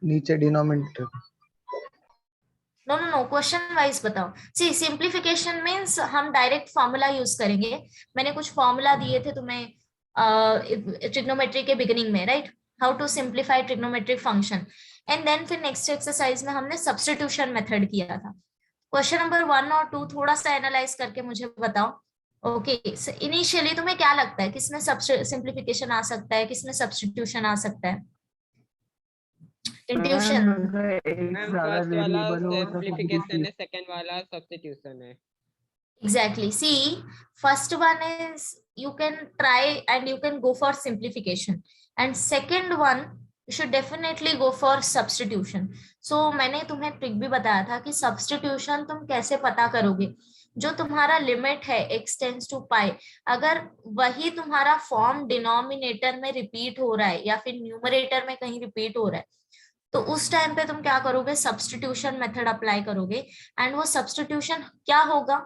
नीचे डिनोमिनेटर. नो क्वेश्चन वाइज बताओ. सी सिंप्लीफिकेशन मींस हम डायरेक्ट फॉर्मूला यूज करेंगे. मैंने कुछ फॉर्मूला दिए थे तुम्हें ट्रिग्नोमेट्री के बिगिनिंग में, right? How to simplify trigonometric function. And then फिर नेक्स्ट एक्सरसाइज में हमने सब्स्टिट्यूशन मेथड किया था. क्वेश्चन नंबर 1 और 2 थोड़ा सा एनालाइज करके मुझे बताओ. ओके, इनिशियली तुम्हें क्या लगता है किसमें सिंप्लीफिकेशन आ सकता है, किसमें सब्स्टिट्यूशन आ सकता है? इंट्यूशन. मैम फर्स्ट वाला सिंप्लीफिकेशन है, सेकंड वाला सब्स्टिट्यूशन है. Exactly. See, first one is you can try and you can go for simplification, and second one you should definitely go for substitution. So मैंने तुम्हें trick भी बताया था कि substitution तुम कैसे पता करोगे. जो तुम्हारा लिमिट है x टेंड्स टू पाई, अगर वही तुम्हारा फॉर्म डिनोमिनेटर में रिपीट हो रहा है या फिर न्यूमरेटर में कहीं रिपीट हो रहा है, तो उस टाइम पे तुम क्या करोगे? सब्स्टिट्यूशन मेथड अप्लाई करोगे. एंड वो सब्स्टिट्यूशन क्या होगा?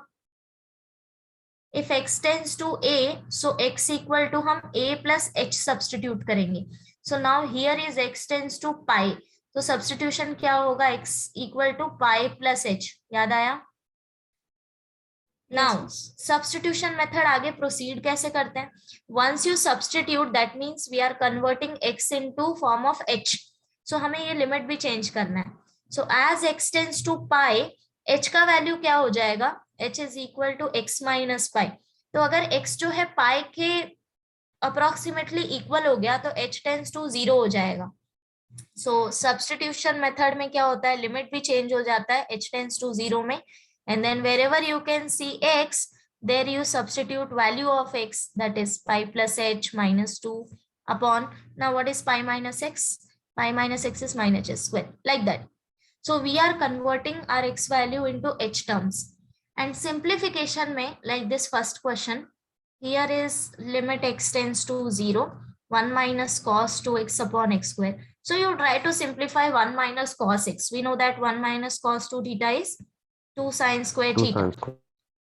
If x tends to a, so x equal to हम a plus h substitute करेंगे. So now here is x tends to pi. तो substitution क्या होगा? x equal to pi plus h. याद आया? Now substitution method आगे proceed कैसे करते हैं? Once you substitute, that means we are converting x into form of h. So हमें ये लिमिट भी चेंज करना है. So as x tends to pi, h का वैल्यू क्या हो जाएगा? h is equal to x minus pi. तो अगर x जो है पाई के अप्रोक्सीमेटली इक्वल हो गया तो h टेंड्स टू 0 हो जाएगा. सो सब्स्टिट्यूशन मेथड में क्या होता है? लिमिट भी चेंज हो जाता है h टेंड्स टू 0 में. And then wherever you can see x, there you substitute value of x, that is pi plus h minus 2 upon, now what is pi minus x? Pi minus x is minus h square, like that. So we are converting our x value into h terms. And simplification में, like this first question, here is limit x tends to 0, 1 minus cos 2x upon x square. So you try to simplify 1 minus cos x. We know that 1 minus cos 2 theta is 2 sin square theta.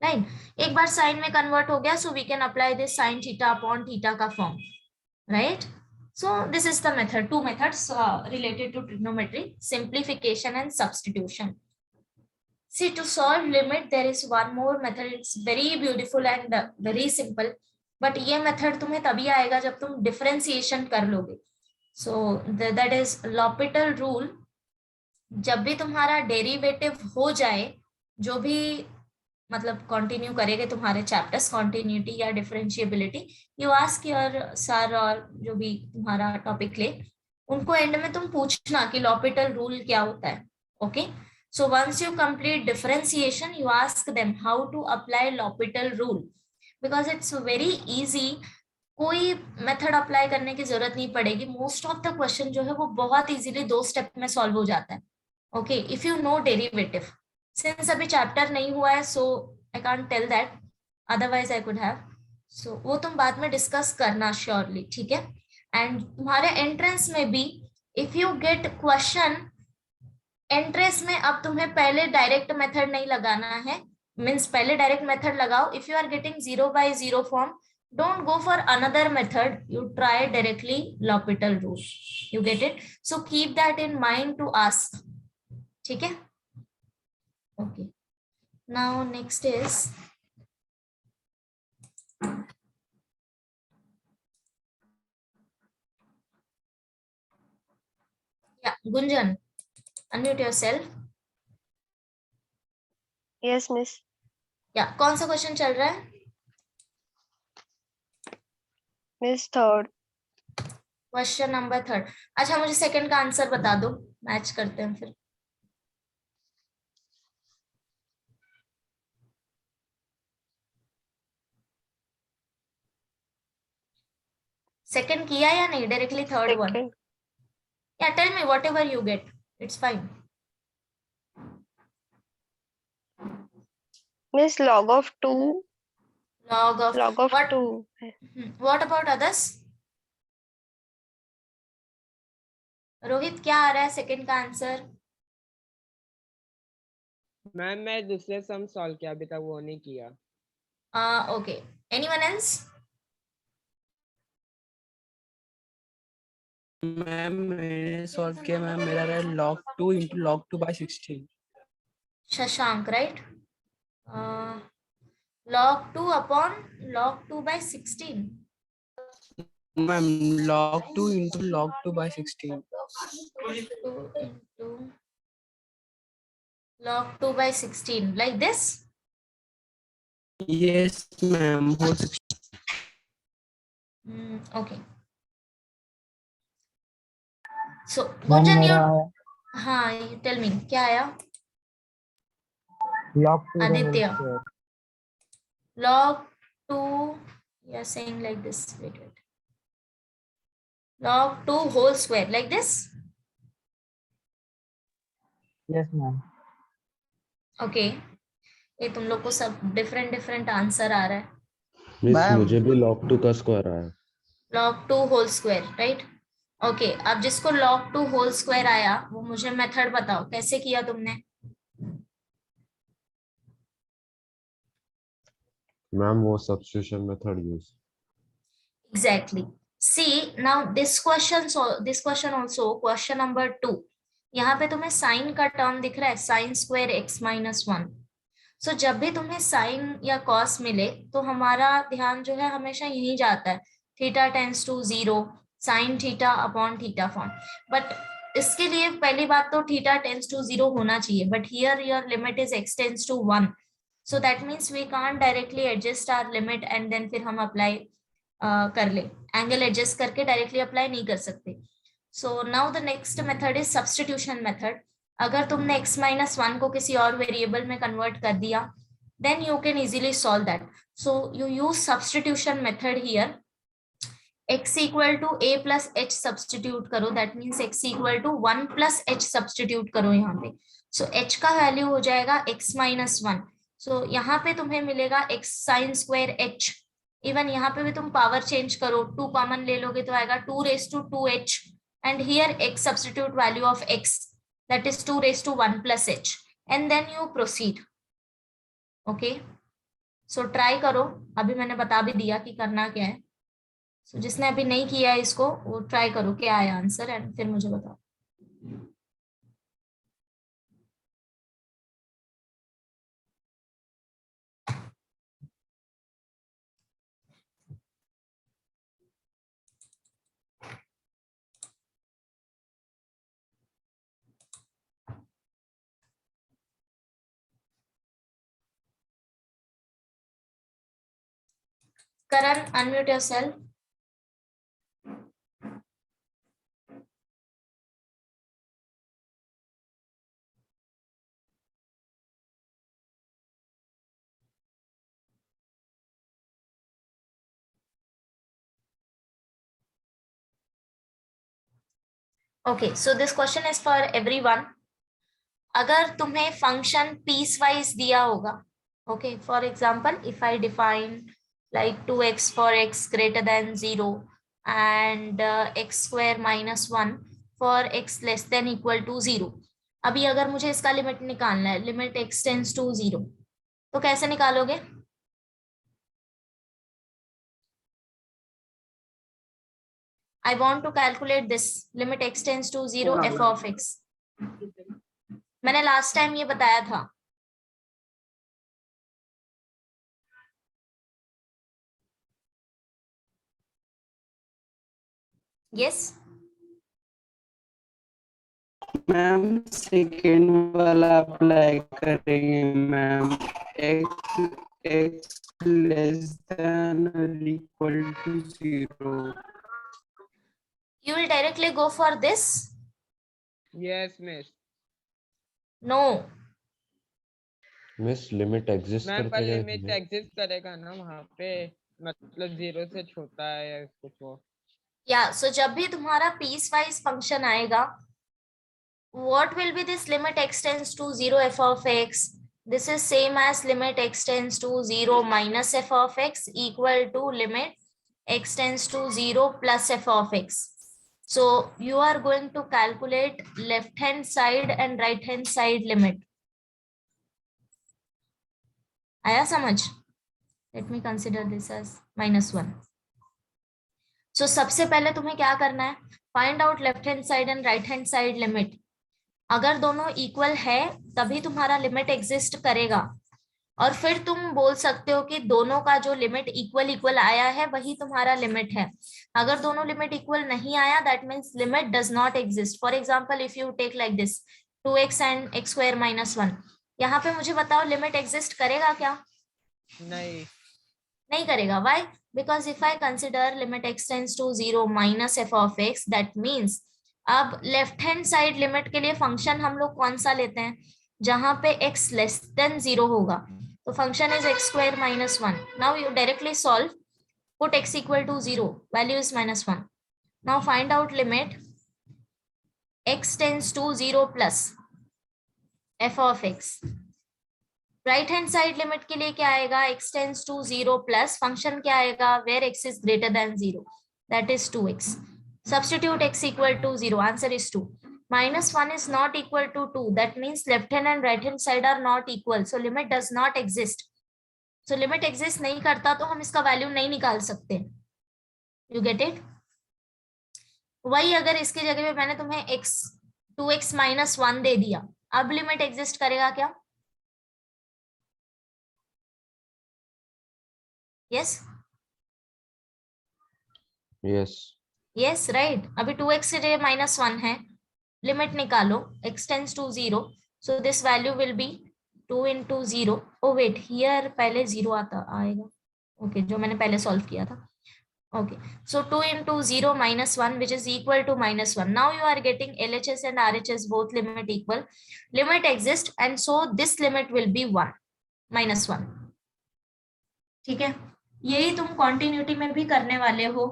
Right? एक बार sin में convert हो गया, so we can apply this sin theta upon theta का form. Right? So this is the method, two methods related to trigonometry: simplification and substitution. See, to solve limit, there is one more method. It's very beautiful and very simple. But ये method तुम्हें तभी आएगा जब तुम differentiation कर लोगे. So that is L'Hopital rule. जब भी तुम्हारा डेरिवेटिव हो जाए, जो भी मतलब कंटिन्यू करेंगे तुम्हारे चैप्टर्स, कंटिन्यूटी या differentiability, you ask your sir और जो भी तुम्हारा टॉपिक ले, उनको एंड में तुम पूछना कि लॉपिटल रूल क्या होता है. Okay, so once you complete differentiation, you ask them how to apply L'Hopital rule, because it's very easy. कोई मेथड अप्लाई करने की जरूरत नहीं पड़ेगी. मोस्ट ऑफ द क्वेश्चन जो है वो बहुत इजीली 2 स्टेप में सॉल्व हो जाता है. Okay, if you know derivative. Since अभी चैप्टर नहीं हुआ है, so I can't tell that, otherwise I could have. So वो तुम बाद में डिस्कस करना श्योरली, ठीक है. एंड तुम्हारे एंट्रेंस में भी if you get question entrance में, अब तुम्हें पहले डायरेक्ट मेथड नहीं लगाना है. मीन्स पहले डायरेक्ट मेथड लगाओ. If you are getting 0/0 form, don't go for another method, you try directly L'Hopital rule. You get it? So keep that in mind to ask. ठीक है? Okay. Now next is Gunjan, unmute yourself. Yes, miss. कौन सा question चल रहा है? Miss third. Question number 3. अच्छा, मुझे second का आंसर बता दो, मैच करते हैं फिर. सेकंड किया या नहीं? Directly third one. Second. Yeah, tell me whatever you get. It's fine. Miss log of 2. Log of what? 2. What about others? Rohit, क्या आ रहा है सेकंड का आंसर? मैम मैं दूसरे सम सॉल्व किया, अभी तक वो नहीं किया. Okay, anyone else? मैम मैंने सॉल्व किया मैम, मेरा रहा log 2 into log 2/16. Shashank, right? log 2 upon log 2/16. Ma'am log 2 into log 2/16. 2 into log 2/16, like this? Yes ma'am, whole 16. Okay. So Gunjan, you, हाँ, you tell me क्या आया? log 2 Aditya. Log 2, you are saying like this. Wait. Log 2 whole square, like this? Yes ma'am. Okay. ये तुम लोग को सब different answer आ रहा है. Miss ma'am. मुझे भी log 2 का स्क्वायर आया. log 2 whole square, right? Okay, अब जिसको log 2 होल स्क्वायर आया वो मुझे मेथड बताओ, कैसे किया तुमने? मैम वो substitution method use. Exactly. See now this question also, question number 2. यहाँ पे तुम्हें साइन का टर्म दिख रहा है, साइन स्क्वायर x माइनस 1. सो जब भी तुम्हें साइन या कॉस मिले तो हमारा ध्यान जो है हमेशा यही जाता है, theta tends to 0, sine theta upon theta form. But इसके लिए पहली बात तो थीटा टेंड्स टू 0 होना चाहिए, but here your limit is x tends to 1. So that means we can't directly adjust our limit and then फिर हम apply कर ले. एंगल एडजस्ट करके डायरेक्टली अप्लाई नहीं कर सकते. So now the next method is substitution method. अगर तुमने x माइनस 1 को किसी और वेरिएबल में कन्वर्ट कर दिया, then you can easily solve that. So you use substitution method here. x equal to a plus h substitute करो, that means x equal to 1 plus h substitute करो यहाँ पे. सो h का वैल्यू हो जाएगा x माइनस 1. सो यहाँ पे तुम्हें मिलेगा x sine square h. Even यहाँ पे भी तुम पावर चेंज करो, 2 कॉमन ले लोगे तो आएगा 2 raised to 2h, and here x substitute value of x, that is 2 raised to 1 plus h, and then you proceed. Okay, so try करो. अभी मैंने बता भी दिया कि करना क्या है. So जिसने अभी नहीं किया है इसको, वो ट्राई करो क्या आया आंसर, एंड फिर मुझे बताओ. Karan, unmute yourself. Okay, so this question is for everyone. अगर तुम्हें फंक्शन पीस वाइज दिया होगा, okay, for example if I define like 2x for x greater than 0 and x square minus 1 for x less than equal to 0. अभी अगर मुझे इसका limit निकालना है, लिमिट x टेंड्स टू 0, तो कैसे निकालोगे? I want to calculate this limit x tends to 0 f of x. मैंने लास्ट टाइम ये बताया था. Yes. मैम सेकेंड वाला अप्लाई करेंगे ma'am. x less than or equal to 0. You will directly go for this? Yes, miss. No. Miss limit exist ma'am पर करते limit exist करेगा ना वहाँ पे, मतलब 0 से छोटा है या कुछ वो. Yeah, so जब भी तुम्हारा पीस वाइज फंक्शन आएगा, what will be this limit x tends to 0 f of x? This is same as limit x tends to 0 minus f of x equal to limit x tends to 0 plus f of x. So you are going to calculate left hand side and right hand side limit. आया समझ? Let me consider this as -1. So सबसे पहले तुम्हें क्या करना है? Find out left hand side and right hand side limit. अगर दोनों इक्वल है तभी तुम्हारा लिमिट एग्जिस्ट करेगा, और फिर तुम बोल सकते हो कि दोनों का जो लिमिट इक्वल आया है वही तुम्हारा लिमिट है. अगर दोनों लिमिट इक्वल नहीं आया, that means limit does not exist. For example if you take like this 2x and x square minus 1, यहाँ पे मुझे बताओ लिमिट एग्जिस्ट करेगा क्या? नहीं करेगा. Why? Because if I consider limit x tends to 0 minus f of x, that means अब left hand side limit के लिए फंक्शन हम लोग कौन सा लेते हैं? जहां पे x लेस देन 0 होगा, तो function is x square minus 1. Now you directly solve, put x equal to 0, value is -1. Now find out limit x tends to 0 plus f of x. Right hand side limit के लिए क्या आएगा? x tends to 0 plus function क्या आएगा? where x is greater than 0, that is 2x. Substitute x equal to 0, answer is 2. -1 is not equal to 2, that means left hand and right hand side are not equal, so limit does not exist. So limit exist नहीं करता तो हम इसका value नहीं निकाल सकते. You get it? वही अगर इसकी जगह पे मैंने तुम्हें 2x minus 1 दे दिया, अब लिमिट एग्जिस्ट करेगा क्या? Yes? Yes Yes, right. अभी 2x की जगह -1 है, लिमिट निकालो, x tends to 0, so this value will be 2 into 0. Oh wait, here पहले 0 आएगा. Okay, जो मैंने पहले सॉल्व किया था. Okay, so 2 into 0 minus 1, which is equal to -1. Now you are getting LHS and RHS both limit equal. Limit exists, and so this limit will be 1, -1. ठीक है, यही तुम कॉन्टिन्यूटी में भी करने वाले हो.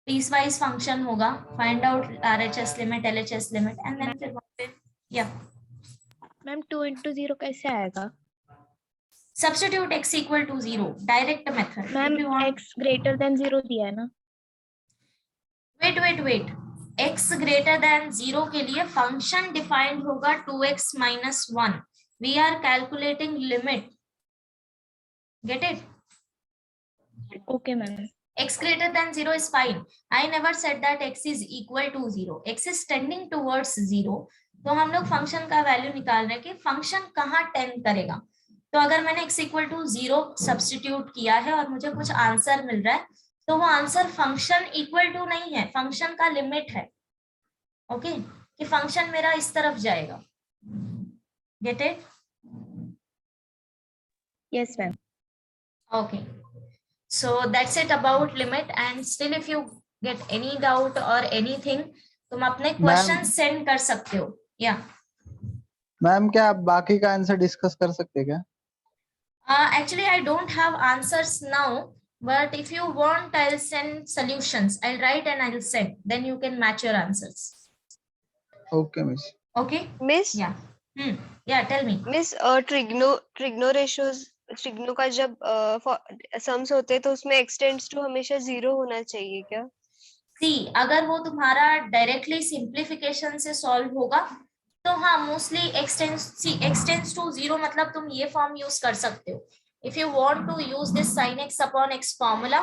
पीस वाइज फंक्शन होगा, find out RHS limit, LHS limit, and then फिर वहां पे या मैम 2 into 0 कैसे आएगा? Substitute x equal to 0, direct method. Ma'am x greater than 0 दिया है ना? वेट, x greater than 0 के लिए फंक्शन डिफाइंड होगा 2x minus 1. We are calculating limit. Get it? Okay मैम. X greater than 0 is fine. I never said that x is equal to 0. X is tending towards 0. तो हम लोग function का value निकाल रहे हैं कि फंक्शन कहाँ टेंड करेगा. तो अगर मैंने x equal to 0 सब्स्टिट्यूट किया है और मुझे कुछ आंसर मिल रहा है, तो वो आंसर फंक्शन इक्वल टू नहीं है, फंक्शन का लिमिट है. ओके, कि फंक्शन मेरा इस तरफ जाएगा. Get it? Yes ma'am. Okay. So that's it about limit, and still if you get any doubt or anything, तुम अपने क्वेश्चन सेंड कर सकते हो. या मैम क्या आप बाकी का आंसर डिस्कस कर सकते हैं क्या? Actually I don't have answers now, but if you want I'll send solutions. I'll write and I'll send, then you can match your answers. Okay, miss. Okay. Miss Yeah. Yeah, tell me. Miss trigno ratios trigno का जब sums होते हैं तो उसमें x tends to हमेशा 0 होना चाहिए क्या? सी अगर वो तुम्हारा डायरेक्टली सिंप्लीफिकेशन से सॉल्व होगा तो हाँ मोस्टली एक्सटेंस टू 0 मतलब तुम ये फॉर्म यूज कर सकते हो. If you want to use this sin x upon x formula